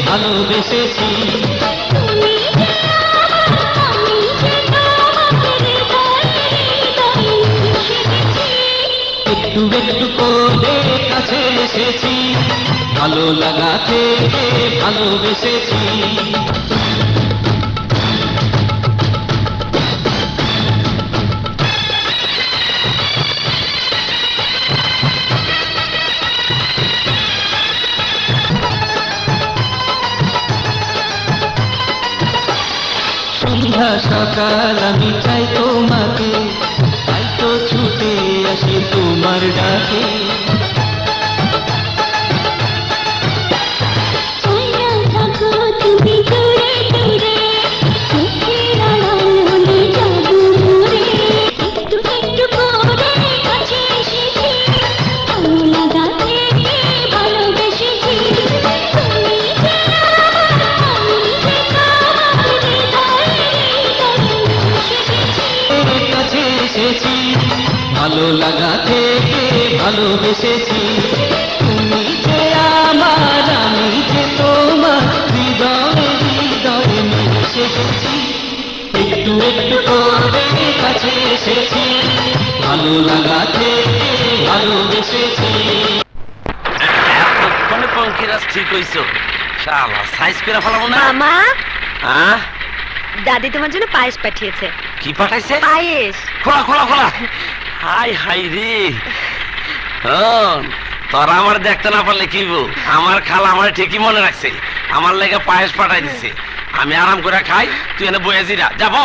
ভালোবেসেছি। একটু একটু করে কাছে এসেছি, ভালো লাগাতে ভালোবেসেছি। সন্ধ্যা সকাল আমি চাই তোমাকে, তাই তো ছুটে আসি তোমার ডাকে। তুমি দূরে দূরে, চোখের আড়াল হলে যাবো মরে। একটু একটু করে কাছে এসেছি, ভালো লাগাতে ভালোবেসেছি। তুমি যে আমার, আমি যে তোমার, হৃদয়ে হৃদয়ে মিশে গেছি। কাছে এসেছি, ভালো লাগাতে ভালোবেসেছি। তুমি যে আমার, আমি যে তোমার, হৃদয়ে হৃদয়ে মিশে গেছি। একটু একটু করে কাছে এসেছি, ভালো লাগাতে ভালোবেসেছি। এতক্ষণে পঙ্কিরাজ ঠিক হইছো, শালা সাইজ করে ফেলাবো না। মামা, হ্যাঁ দাদি তোমার জন্য পায়েস পাঠিয়েছে। কি পাঠাইছে? পায়েস। খোলা খোলা খোলা। হাই হাই রে, তোরা আমার দেখতে না পারলে কি বল, আমার খালা আমার ঠিকই মনে রাখছে, আমার লেগে পায়েস পাঠাই দিছে। আমি আরাম করে খাই, তুই এনে বয়ে জিরা যাব।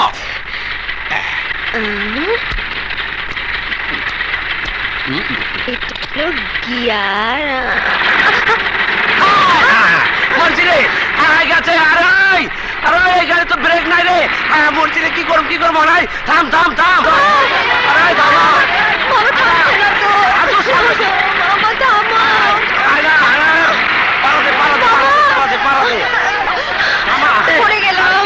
গিয়ার মরছি রে, গেছে। আরে আরে এই গাড়ি তো ব্রেক নাই রে, মরছি রে। কি করবো নাই? থাম থাম থাম। আরে দাদা পড়ে গেলাম।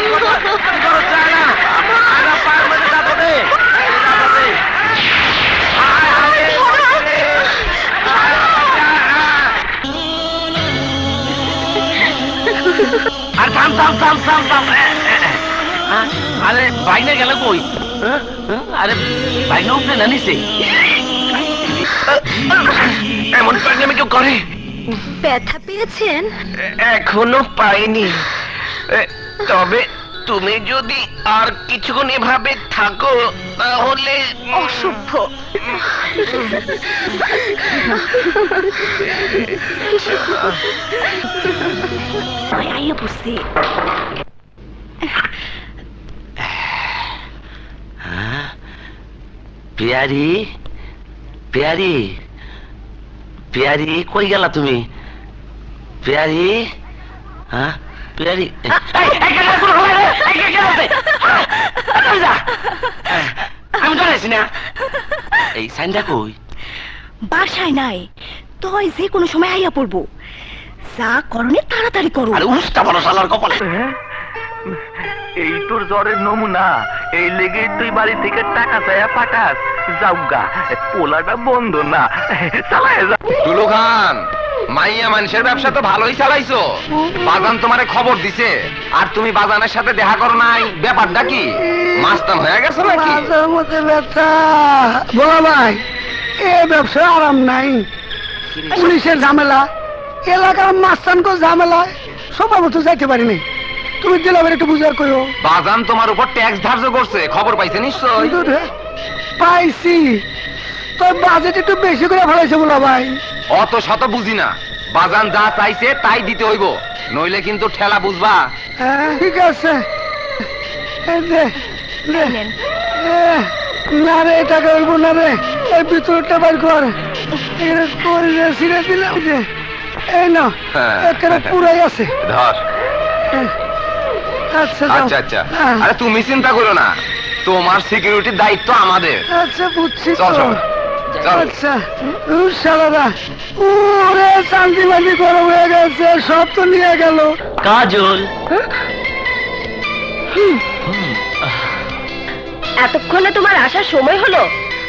আর থাম থাম থাম থাম থাম। আরে বাইনে গেল কই? আরে বাইনে উঠলে না নিচে? এমন পাগলামি কেউ করে? ব্যথা পেয়েছেন? এখনো পাইনি, তবে তুমি যদি আর কিছুক্ষণ এভাবে থাকো তাহলে অসভ্য। আইয়া বসছি। পিয়ারি পিয়ারি পিয়ারি, কই গেলা তুমি? পিয়ারি, হ্যাঁ বিহারি আমি ধরেছি না এই সাইনটা কই বাসায় নাই তুই যে কোনো সময় আইয়া পড়বো যা করণে তাড়াতাড়ি করো আরে উস্তা বড় শালার কপালে এই তোর জ্বরের নমুনা, এই লেগে তুই বাড়ি থেকে টাকা চাইয়া পাঠাস। যাওগা পোলাটা বন্ধ না, চালায় যা। টুলু খান, মাইয়া মানুষের ব্যবসা তো ভালোই চালাইছো। বাজান তোমারে খবর দিছে, আর তুমি বাজানের সাথে দেখা করো নাই, ব্যাপারটা কি? মাস্তান হয়ে গেছো নাকি? মাঝের মধ্যে ব্যথা বলা ভাই, এ ব্যবসা আরাম নাই। পুলিশের ঝামেলা, এলাকার মাস্তানকে ঝামেলা, সবার মতো যাইতে পারিনি। তুমি দিলামের একটু বুঝার করো। বাজান তোমার উপর ট্যাক্স ধার্য করছে, খবর পাইছে নিশ্চয়? পাইছি, তোর বাজেট একটু বেশি করে ফেলাইছে বলা ভাই। অত শত বুঝি না, বাজান যা চাইছে তাই দিতে হইব, নইলে কিন্তু ঠেলা বুঝবা। হ্যাঁ ঠিক আছে, না রে টাকা হইব না রে, এই ভিতরটা বার কর। ছিঁড়ে দিলাম যে, এই না একেবারে পুরাই আছে। ধর। আচ্ছা আচ্ছা আচ্ছা, আরে তুমি চিন্তা করো না, তোমার সিকিউরিটির দায়িত্ব আমাদের। আচ্ছা বুঝছি। চল চল চল। আচ্ছা শালারা, ওরে শান্তি বান্তি গরম হয়ে গেছে, সব তো নিয়ে গেল। কাজল এতক্ষণে তোমার আসার সময় হলো?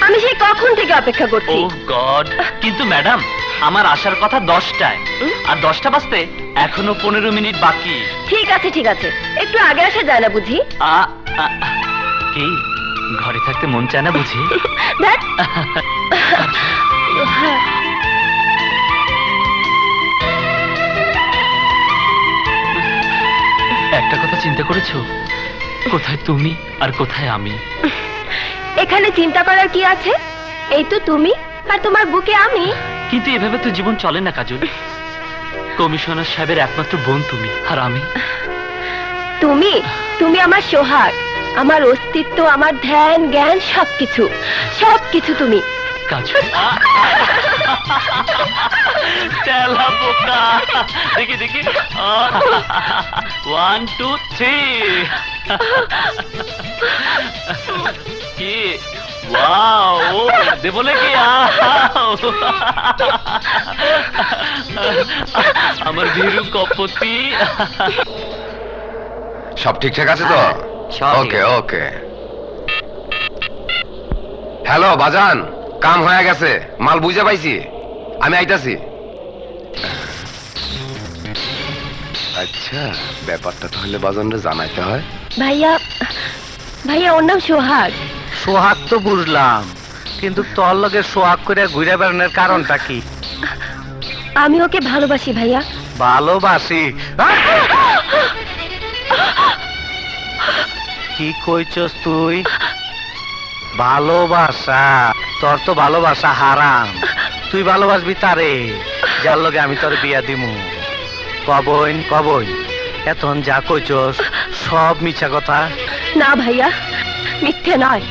আমি সেই কখন থেকে অপেক্ষা করছি। ও গড, কিন্তু ম্যাডাম আমার আসার কথা 10টায়, আর 10টা বাজতে এখনো 15 মিনিট বাকি। ঠিক আছে ঠিক আছে, একটু আগে আসা যায় না বুঝি? কি ঘরে থাকতে মন চায় না বুঝি? ধ্যাৎ। একটা কথা চিন্তা করেছো? কোথায় তুমি আর কোথায় আমি? এখানে চিন্তা করার কি আছে? এই তো তুমি আর তোমার বুকে আমি। কিন্তু এভাবে তো জীবন চলে না কাজল। কমিশনার সাহেবের একমাত্র বোন তুমি, আর আমি। তুমি তুমি আমার সোহাগ, আমার অস্তিত্ব, আমার ধ্যান জ্ঞান, সবকিছু সবকিছু তুমি। কাজল তেলা বোকা, দেখি দেখি 1 2 3 কি ওয়াও, দেবো নাকি? আমার ভীরু কপতি। সব ঠিকঠাক আছে তো? ওকে ওকে। হ্যালো বাজান, কাম হয়ে গেছে, মাল বুঝে পাইছি, আমি আইতাছি। আচ্ছা, ব্যাপারটা তাহলে বাজানরে জানাইতে হয়। ভাইয়া ভাইয়া, ওর নাম সোহাগ। সোহাগ তো বুঝলাম, কিন্তু তোর লগে সোহাগ করে ঘুরে বেড়ানোর কারণটা কি? আমি ওকে ভালোবাসি ভাইয়া। ভালোবাসি? কি কইছস তুই? ভালোবাসা? তোর তো ভালোবাসা হারাম। তুই ভালোবাসবি তারে যার লগে আমি তোর বিয়া দিমু। কবইন কবইন, এখন যা কইছস সব মিছা কথা। না ভাইয়া, মিথ্যে নয়,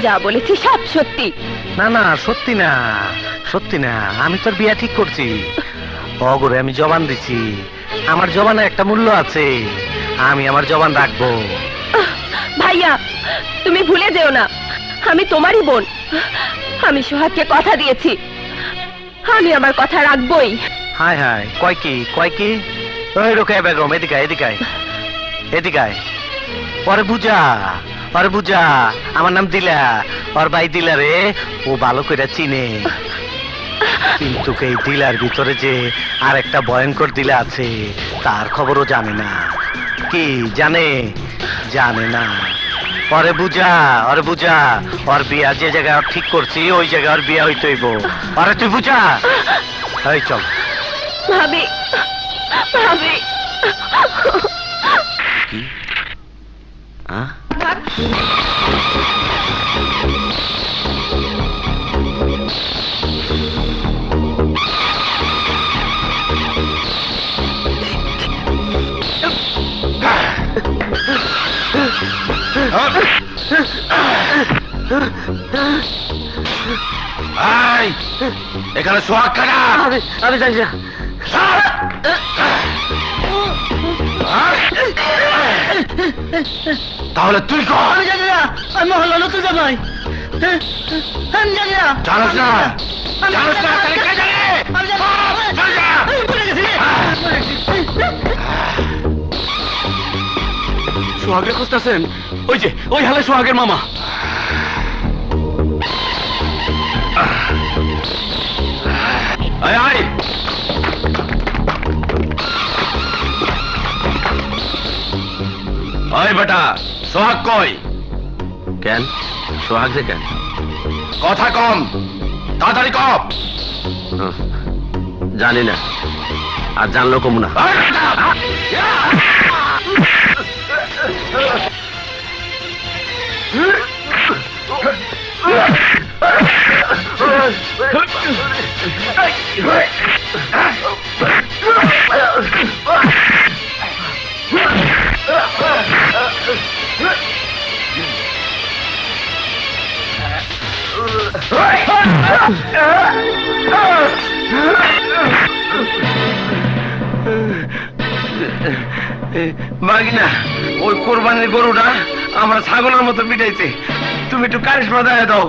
যা বলেছি সব সত্যি। না না, সত্যি না, সত্যি না, আমি তোর বিয়া ঠিক করছি। অগরে আমি জবান দিছি, আমার জবানের একটা মূল্য আছে, আমি আমার জবান রাখবো। ভাইয়া তুমি ভুলে যেও না, আমি তোমারই বোন। আমি সোহাগকে কথা দিয়েছি, আমি আমার কথা রাখবই। হায় হায়, কয় কি কয় কি? ওই রোকে বেগম, এদিকে এদিকে এদিকে। পরে বুঝা, পরে বুঝা, আমার নাম দিলা, ওর ভাই দিলা রে, ও ভালো করে চিনে। কিন্তু এই দিলার ভিতরে যে আর একটা ভয়ঙ্কর দিলা আছে, তার খবরও জানে না। কি জানে? জানে না। পরে বুঝা, ওরে বুঝা, ওর বিয়া যে জায়গায় ঠিক করছি ওই জায়গায় ওর বিয়া হইতে হইব। আরে তুই বুঝা। এই চল। ভাবি ভাবি। কি? এখানে সোহাগ কাটা। আমি জানি না। তাহলে তুই কর। আমি জানি না, আমি মহল্লা নতুন জামাই। আমি জানি না। জানোস না? আমি জানোস না? জানি তাহলে কে জানে? আমি জানি না। চলে যা। আমি ভুলে গেছি। সোহাগের খুঁজতেছেন? ওই যে ওই হালে সোহাগের মামা। আয় আয়। ওই বেটা, সোহাগ কই? কেন সোহাগ যে কেন? কথা কম, তাড়াতাড়ি কম। জানি না, আর জানলো কম না। বাগিনা, ওই কোরবানির গরুটা আমরা ছাগলের মতো পিটাইছে। তুমি একটু কারিশমা দেখায় দাও।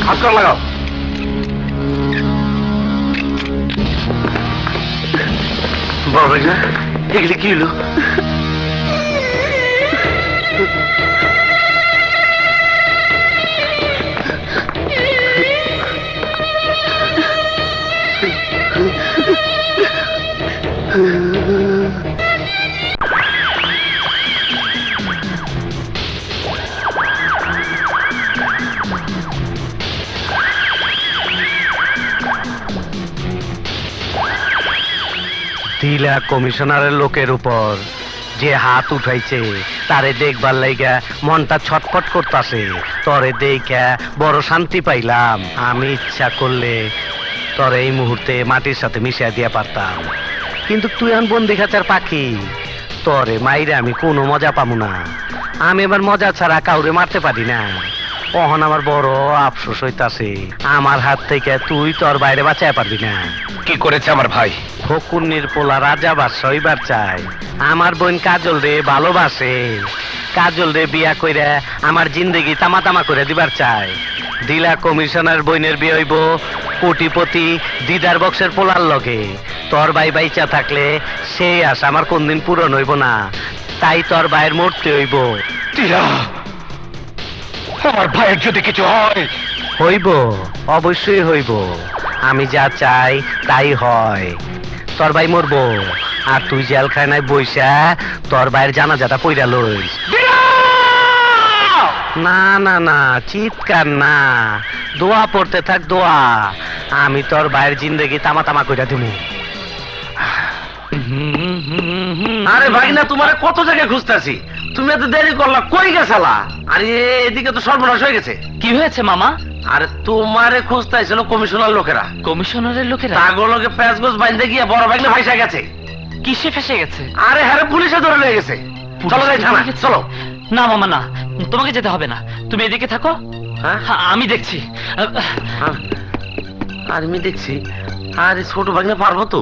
হাত কর লাগাও। বড় ভাই না, এগুলি কি হলো? দিলা কমিশনারের লোকের উপর যে হাত উঠাইছে তারে দেখবার লাইগা মনটা ছটফট করতাছে। তরে দেখা বড় শান্তি পাইলাম। আমি ইচ্ছা করলে তরে এই মুহূর্তে মাটির সাথে মিশিয়ে দিয়া পারতাম, কিন্তু তুই এখন বন্দি খাঁচার পাখি, তরে মাইরে আমি কোনো মজা পাবো না। আমি এবার মজা ছাড়া কাউরে মারতে পারি না। অহন আমার বড় আফসোস হইতাছে, আমার হাত থেকে তুই তোর বাইরে বাঁচায় পারবি না। কি করেছে আমার ভাই? ফকুন্নির পোলা রাজা বাদশা হইবার চাই। আমার বোন কাজল রে ভালোবাসে, কাজল রে বিয়া কইরা আমার জিন্দেগি তামা তামা করে দিবার চাই। দিলা কমিশনার বোনের বিয়ে হইব কোটিপতি দিদার বক্সের পোলার লগে। তোর ভাই বাইচা থাকলে সেই আশা আমার কোনদিন পূরণ হইব না, তাই তোর ভাইয়ের মরতে হইব। দিলা, আমার ভাইয়ের যদি কিছু হয়? হইব, অবশ্যই হইব। আমি যা চাই তাই হয়। তোর ভাই মরবো, আর তুই জেলখানায় বইসা তোর ভাইয়ের জানাজাটা পইরা লইস। না না না, চিৎকার না, দোয়া পড়তে থাক দোয়া। আমি তোর ভাইয়ের জিন্দেগি তামা তামা কইরা দিব। আরে ভাই না, তোমার কত জায়গায় খুঁজতেছি, তুমি এত দেরি করলা, কই গেছালা? আরে এদিকে তো সর্বনাশ হয়ে গেছে। কি হয়েছে মামা? আরে তোমারে খুঁজতেছিল কমিশনার লোকেরা। কমিশনারের লোকেরা? তাগুলোকে প্যাঁচগোছ বাইন্ধে গিয়ে বড় ভাইলে ভাইসা গেছে। কিসে ফেসে গেছে? আরে হ্যাঁ, পুলিশে ধরে নিয়ে গেছে। চলো যাই থানা, চলো। না মামা না, তোমাকে যেতে হবে না, তুমি এদিকে থাকো। হ্যাঁ? আমি দেখছি। আর আমি দেখছি, আরে ছোট ভাগনা পারবো তো?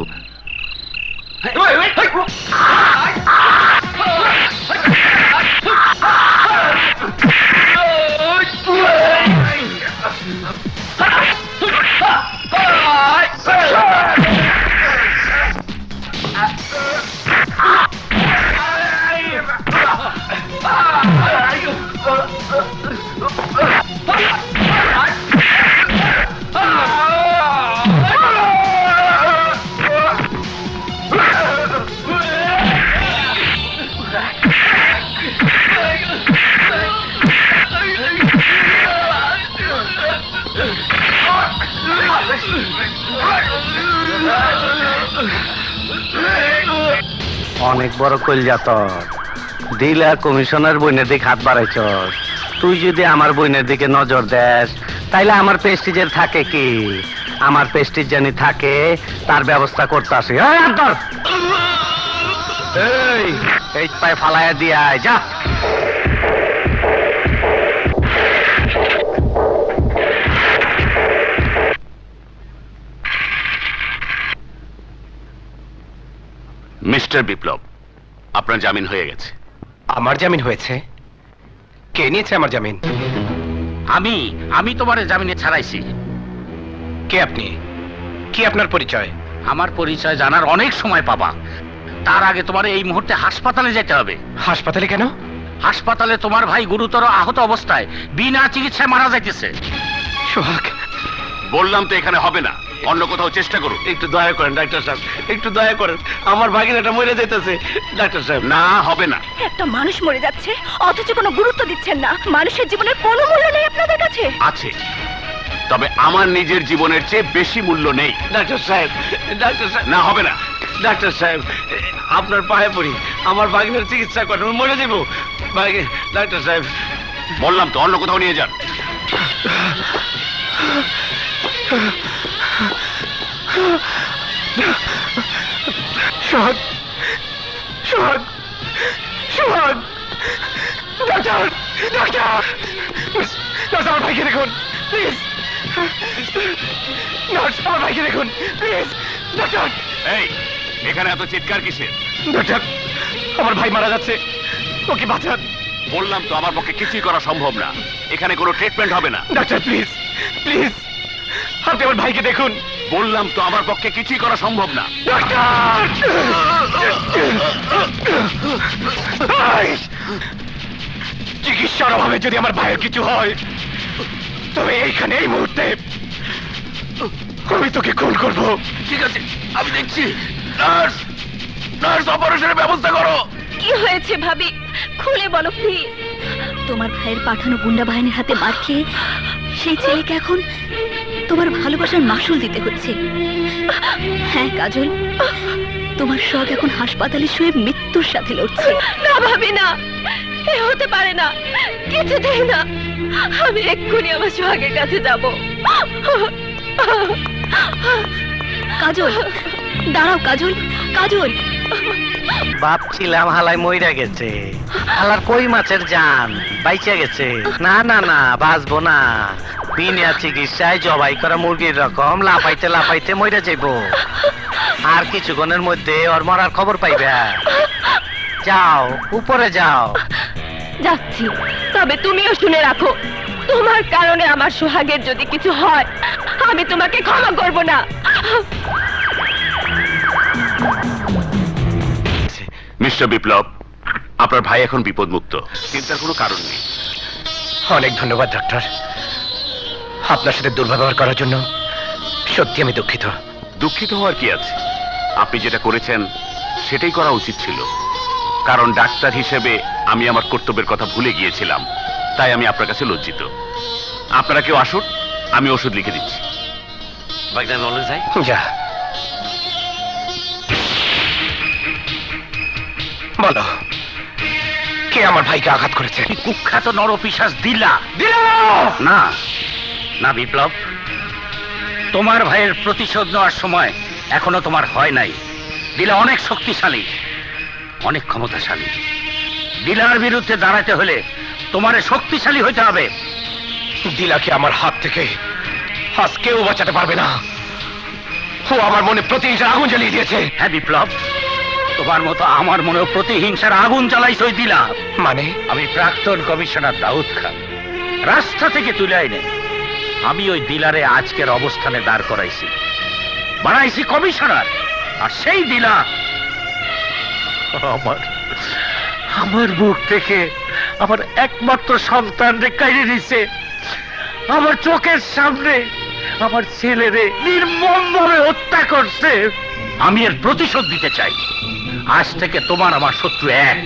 অনেক বড় কইলজা তোর। দিলা কমিশনার বইনের দিকে হাত বাড়াইছস। তুই যদি আমার বইনের দিকে নজর দেস তাইলে আমার প্রেস্টিজের থাকে কি? আমার প্রেস্টিজ জানি থাকে তার ব্যবস্থা করতে আসি। এই পায়ে ফালাইয়া দিয়ে আয় যা। মিস্টার বিপ্লব, আপনার জামিন হয়ে গেছে। আমার জামিন হয়েছে? কে নিয়েছে আমার জামিন? আমি তোমার জামিনে ছাড়াইছি। কে আপনি? কি আপনার পরিচয়? আমার পরিচয় জানার অনেক সময় পাবা। তার আগে তোমার এই মুহূর্তে হাসপাতালে যেতে হবে। হাসপাতালে কেন? হাসপাতালে তোমার ভাই গুরুতর আহত অবস্থায় বিনা চিকিৎসায় মারা যাইতেছে। সোহাগ, বললাম তো এখানে হবে না, অন্য কোথাও চেষ্টা করুন। একটু দয়া করেন ডাক্তার সাহেব, একটু দয়া করেন। আমার ভাগিনাটা মরে যেতেছে ডাক্তার সাহেব। না, হবে না। একটা মানুষ মরে যাচ্ছে অথচ কোনো গুরুত্ব দিচ্ছেন না। মানুষের জীবনের কোনো মূল্য নেই আপনাদের কাছে। আছে, তবে আমার নিজের জীবনের চেয়ে বেশি মূল্য নেই। ডাক্তার সাহেব, ডাক্তার সাহেব, না, হবে না। ডাক্তার সাহেব আপনার পায়ে পড়ি, আমার ভাগিনার চিকিৎসা করেন, আমি মরে দেবো। ডাক্তার সাহেব, বললাম তো অন্য কোথাও নিয়ে যান। সোহাগ, সোহাগ, সোহাগ, ডাক্তার, ডাক্তার, নার্স, আমার ভাইকে দেখুন প্লিজ। নার্স, আমার ভাইকে দেখুন প্লিজ। ডাক্তার, এই, এখানে এত চিৎকার কিসের? ডাক্তার, আমার ভাই মারা যাচ্ছে, ওকে বাঁচান। বললাম তো আমার পক্ষে কিছুই করা সম্ভব না, এখানে কোনো ট্রিটমেন্ট হবে না। ডাক্তার প্লিজ, প্লিজ, আপনি আমার ভাইকে দেখুন। বললাম তো আমার পক্ষে কিছুই করা সম্ভব না। ডাক্তার, চিকিৎসার অভাবে যদি আমার ভাইয়ের কিছু হয় তবে এইখানে এই মুহূর্তে আমি তোকে খুন করব। ঠিক আছে, আমি দেখছি। নার্স, নার্স, অপারেশনের ব্যবস্থা করো। কি হয়েছে ভাবি, খুলে বলো প্লিজ। তোমার ভাইয়ের পাঠানো গুন্ডা বাহিনীর হাতে মার খেয়ে সেই ছেলেকে এখন তোমার ভালোবাসার মাসুল দিতে হচ্ছে। হ্যাঁ কাজল, তোমার শখ এখন হাসপাতালে শুয়ে মৃত্যুর সাথে লড়ছে। না ভাবি না, এ হতে পারে না, কিছুতেই না। আমি এক্ষুনি আমার সোহাগের কাছে যাব। কাজল, দাঁড়াও কাজল, কাজল। ভাবছিলাম হালাই মইরা গেছে, হালার কই মাছের জান বাইচা গেছে। না না না, বাঁচবো না। বিনা চিকিৎসায় জবাই করা মুরগির রকম লাফাইতে লাফাইতে মইরা যাইব। আর কিছুক্ষণের মধ্যে ওর মরার খবর পাইবে। যাও, উপরে যাও। যাচ্ছি, তবে তুমিও শুনে রাখো, তোমার কারণে আমার সোহাগের যদি কিছু হয় আমি তোমাকে ক্ষমা করব না। মিস্টার বিপ্লব, আপনার ভাই এখন বিপদমুক্ত, চিন্তার কোনো কারণ নেই। অনেক ধন্যবাদ ডাক্তার, আপনার সাথে দুর্ব্যবহার করার জন্য সত্যি আমি দুঃখিত। দুঃখিত হওয়ার কি আছে? আপনি যেটা করেছেন সেটাই করা উচিত ছিল, কারণ ডাক্তার হিসেবে আমি আমার কর্তব্যের কথা ভুলে গিয়েছিলাম, তাই আমি আপনার কাছে লজ্জিত। আপনারা কেউ আসুন, আমি ওষুধ লিখে দিচ্ছি। ভাগনা বলেন যাই। যা, বলো কে আমার ভাইকে আঘাত করেছে? কুখ্যাত নরপিশাচ দিলা। না না বিপ্লব, তোমার ভাইয়ের প্রতিশোধ নেওয়ার সময় এখনো তোমার হয় নাই। দিলা অনেক শক্তিশালী, অনেক ক্ষমতাশালী। দিলার বিরুদ্ধে দাঁড়াতে হলে তোমারে শক্তিশালী হইতে হবে। দিলাকে আমার হাত থেকে আজ কেউ বাঁচাতে পারবে না। ও আমার মনে প্রতিহিংসার আগুন জ্বালিয়ে দিয়েছে। হ্যাঁ বিপ্লব, তোমার মতো আমার মনেও প্রতিহিংসার আগুন জ্বালাইছ ওই দিলা। মানে? আমি প্রাক্তন কমিশনার দাউদ খান রাস্তা থেকে তুলে আইনে আমি ওই দিলারে আজকের অবস্থানে দাঁড় করাইছি, বানাইছি কমিশনার। আর সেই দিলা আমার মুখ থেকে আমার একমাত্র সন্তানরে কাইরে দিছে। আমার চোখের সামনে আমার ছেলেরে নির্মমভাবে হত্যা করছে। আমি এর প্রতিশোধ দিতে চাই। আজ থেকে তোমার আমার শত্রু এক।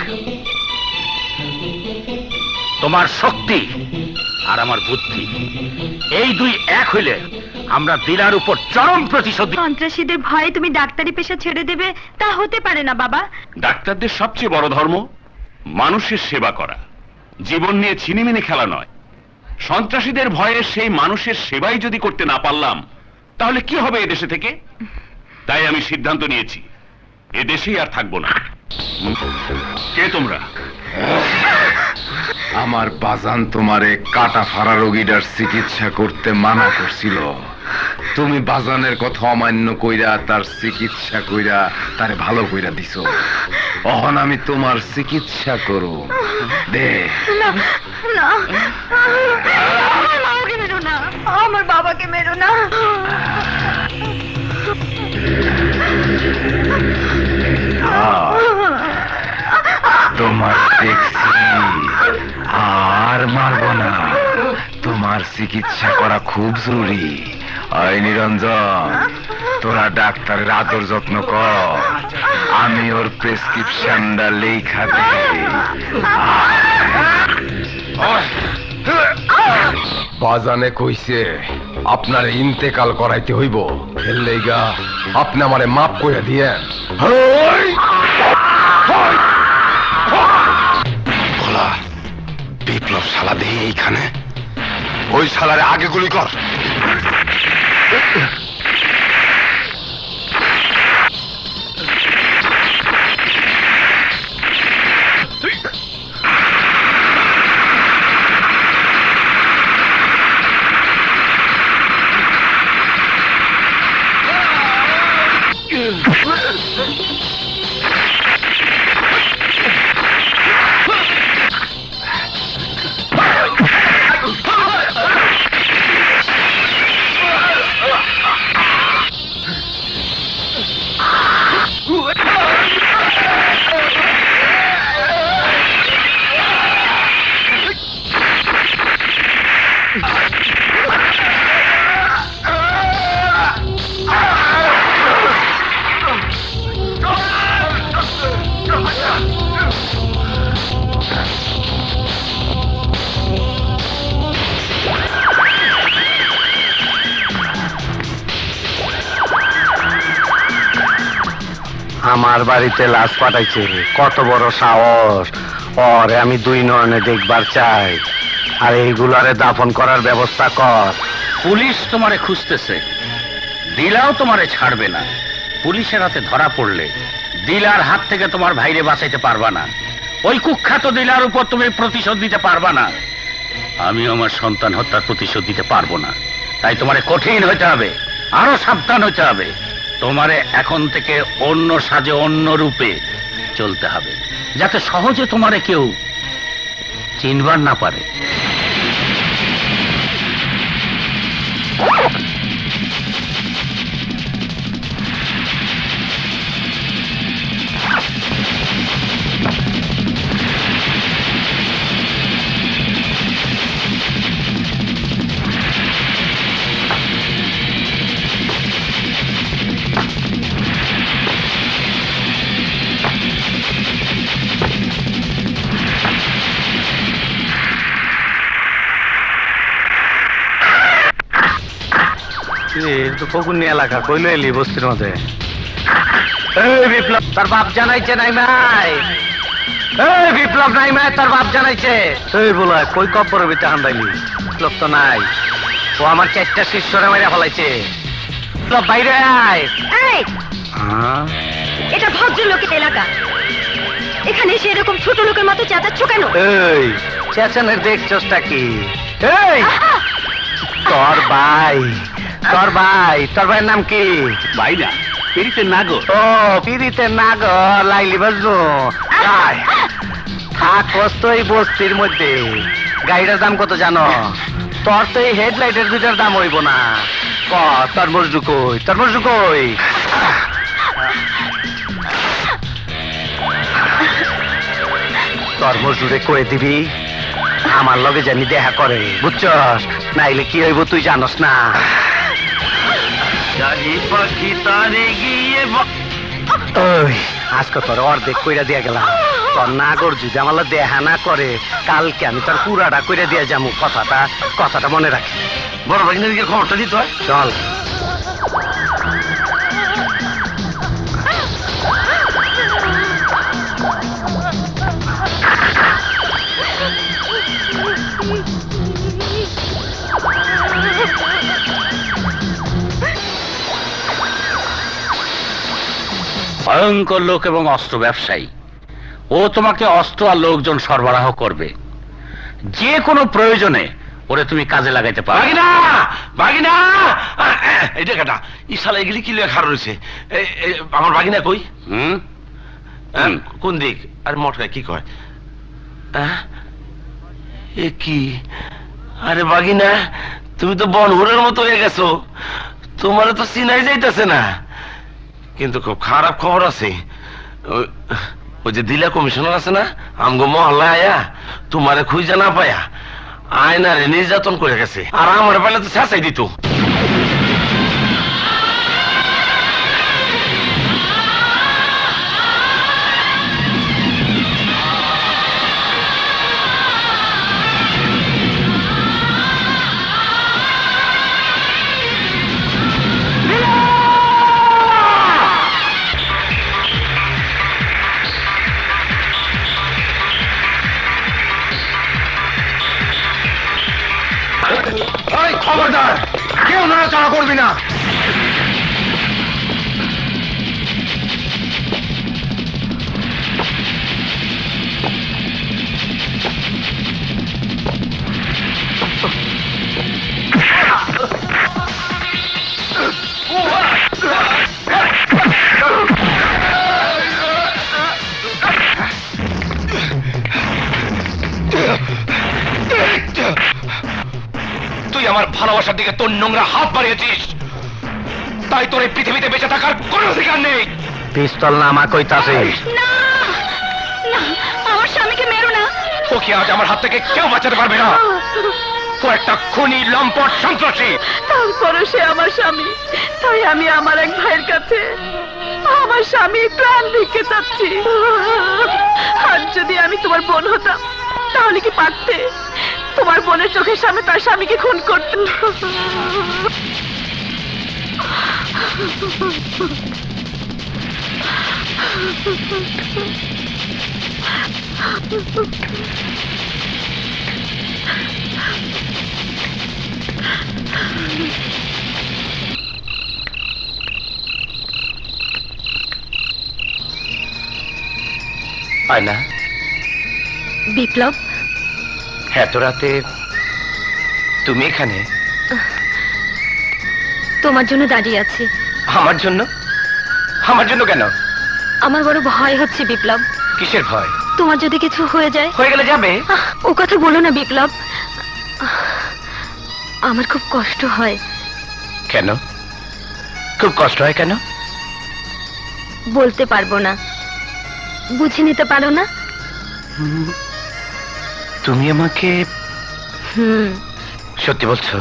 তোমার শক্তি আর আমার বুদ্ধি, এই দুই এক হইলে আমরা দিলার উপর চরম প্রতিশোধ। সন্ত্রাসীদের ভয়ে তুমি ডাক্তারি পেশা ছেড়ে দেবে তা হতে পারে না বাবা। ডাক্তারদের সবচেয়ে বড় ধর্ম মানুষের সেবা করা, জীবন নিয়ে ছিনিমিনি খেলা নয়। সন্ত্রাসীদের ভয়ে সেই মানুষের সেবাই যদি করতে না পারলাম, তাহলে কি হবে এদেশে থেকে? তাই আমি সিদ্ধান্ত নিয়েছি, এদেশেই আর থাকবো না। কে তোমরা? আমার বাজান তোমারে কাটা ফাড়া রোগীটার চিকিৎসা করতে মানা করছিল। তুমি বাজানের কথা অমান্য কইরা তার চিকিৎসা কইরা তারে ভালো কইরা দিছো। অহন আমি তোমার চিকিৎসা করো দে। আমাকে মেরো না, আমার বাবাকে মেরো না। তোমার দেখছি আর মারবো না। তোমার চিকিৎসা করা খুব জরুরি। ওই নিরঞ্জন, তোরা ডাক্তারের আদর যত্ন কর, আমি ওর প্রেসক্রিপশনটা লেখা দিই। বাজানে কইছে আপনার ইন্তেকাল করাইতে হইব, এর আপনি আমারে মাফ করে দিয়েন। ভোলা, বিপ্লব শালা দেই এইখানে, ওই শালারে আগে গুলি কর। আমার বাড়িতে লাশ পাঠাইছে, কত বড় সাহস! ওরে আমি দুই নয়নে দেখবার চাই। আর এইগুলারে দাফন করার ব্যবস্থা কর। পুলিশ তোমারে খুঁজতেছে, দিলাও তোমারে ছাড়বে না। পুলিশের হাতে ধরা পড়লে দিলার হাত থেকে তোমার ভাইরে বাঁচাইতে পারবা না। ওই কুখ্যাত দিলার উপর তুমি প্রতিশোধ দিতে পারবা না। আমি আমার সন্তান হত্যার প্রতিশোধ দিতে পারবো না। তাই তোমারে কঠিন হইতে হবে, আরো সাবধান হইতে হবে। তোমারে এখন থেকে অন্য সাজে অন্য রূপে চলতে হবে, যাতে সহজে তোমারে কেউ চিনবার না পারে। ফগুনি এলাকা কইলো এলি বস্তির মধ্যে। এই বিপ্লব, তার বাপ জানাইছে নাই মাই? এই বিপ্লব নাই মাই, তার বাপ জানাইছে। এই বলা কই কব্বরের ভিতরে হান্দাইলি? বিপ্লব তো নাই, ও আমার 4টা শিষ্যরে মাইরা ফেলাইছে। বিপ্লব বাইরে আয়। এই, এটা ভদ্রলোকের এলাকা, এখানে এসে এরকম ছোট লোকের মতো চেঁচাচ্ছ কেন? এই চেঁচানের দেখছসটা কি? এই তোর ভাই, তোর ভাইয়ের নাম কি? ভাই না, পিরিতের নাগর। ও পিরিতের নাগর, লাইলি বাজবো। থাকস তো এই বস্তির মধ্যে। গাড়িটার দাম কত জানো? তোর তো এই হেডলাইটের দুটার দাম হইব না। তোর মজদু কই, তোর মজদু কই? তোর মজদুরে কয়ে দিবি আমার লগে জানি দেখা করে, বুঝছস? নাইলে কি হইব তুই জানস না। ওই আজকে তোর অর্ধেক কইরা দিয়া গেলাম। তোর নাগর যদি আমার দেহা না করে কালকে আমি তোর পুরাটা করে দিয়ে যাবো। কথাটা মনে রাখি। বড় ভাগিনাকে খবরটা দিতে হয়। চল। ভয়ঙ্কর লোক এবং অস্ত্র ব্যবসায়ী। ও তোমাকে অস্ত্র আর লোকজন সরবরাহ করবে। যে কোনো প্রয়োজনে ওরে তুমি কাজে লাগাইতে পারো। ভাগিনা ভাগিনা এই টাকাটা ইশালা এগুলি কি লেখা রয়েছে? আমার ভাগিনা কই? কোন দিক? আর মটকায় কি কয়? এ কি? আরে ভাগিনা, তুমি তো বনহুরের মতো হয়ে গেছো। তোমার তো চিনাই যাইতেছে না। কিন্তু খুব খারাপ খবর আছে। ওই যে দিলা কমিশনার আছে না, আমগো মহল্লা আয়া তোমারে খুঁজে না পায়া আয়নারে নির্যাতন করে গেছে। আর আমার বেলা তো শেষাই দিত। খবরদার, কেউ নড়াচড়া করবি না। তুই আমার ভালোবাসার দিকে তোর নোংরা হাত বাড়িয়েছিস, তাই তোর এই পৃথিবীতে বেঁচে থাকার কোনো অধিকার নেই। পিস্তল নামা কইতাছে। না না, আমার স্বামীকে মেরো না। ওকে আজ আমার হাত থেকে কেউ বাঁচাতে পারবে না। ও একটা খুনি, লম্পট, সন্ত্রাসী। তারপরে সে আমার স্বামী, তাই আমি আমার এক ভাইয়ের কাছে আমার স্বামী প্রাণ ভিক্ষে চাচ্ছি। আর যদি আমি তোমার বোন হতাম তাহলে কি পারতে তোমার বোনের চোখের সামনে তার স্বামীকে খুন করতে? আয়না, বিপ্লব, এত রাতে তুমি এখানে? তোমার জন্য দাঁড়িয়ে আছি। আমার জন্য? আমার জন্য কেন? আমার বড় ভয় হচ্ছে বিপ্লব। কিসের ভয়? তোমার যদি কিছু হয়ে যায়। হয়ে গেলে যাবে? ও কথা বলো না বিপ্লব, আমার খুব কষ্ট হয়। কেন? খুব কষ্ট হয় কেন? বলতে পারবো না। বুঝে নিতে পারো না? তুমি আমাকে সত্যি বলছো?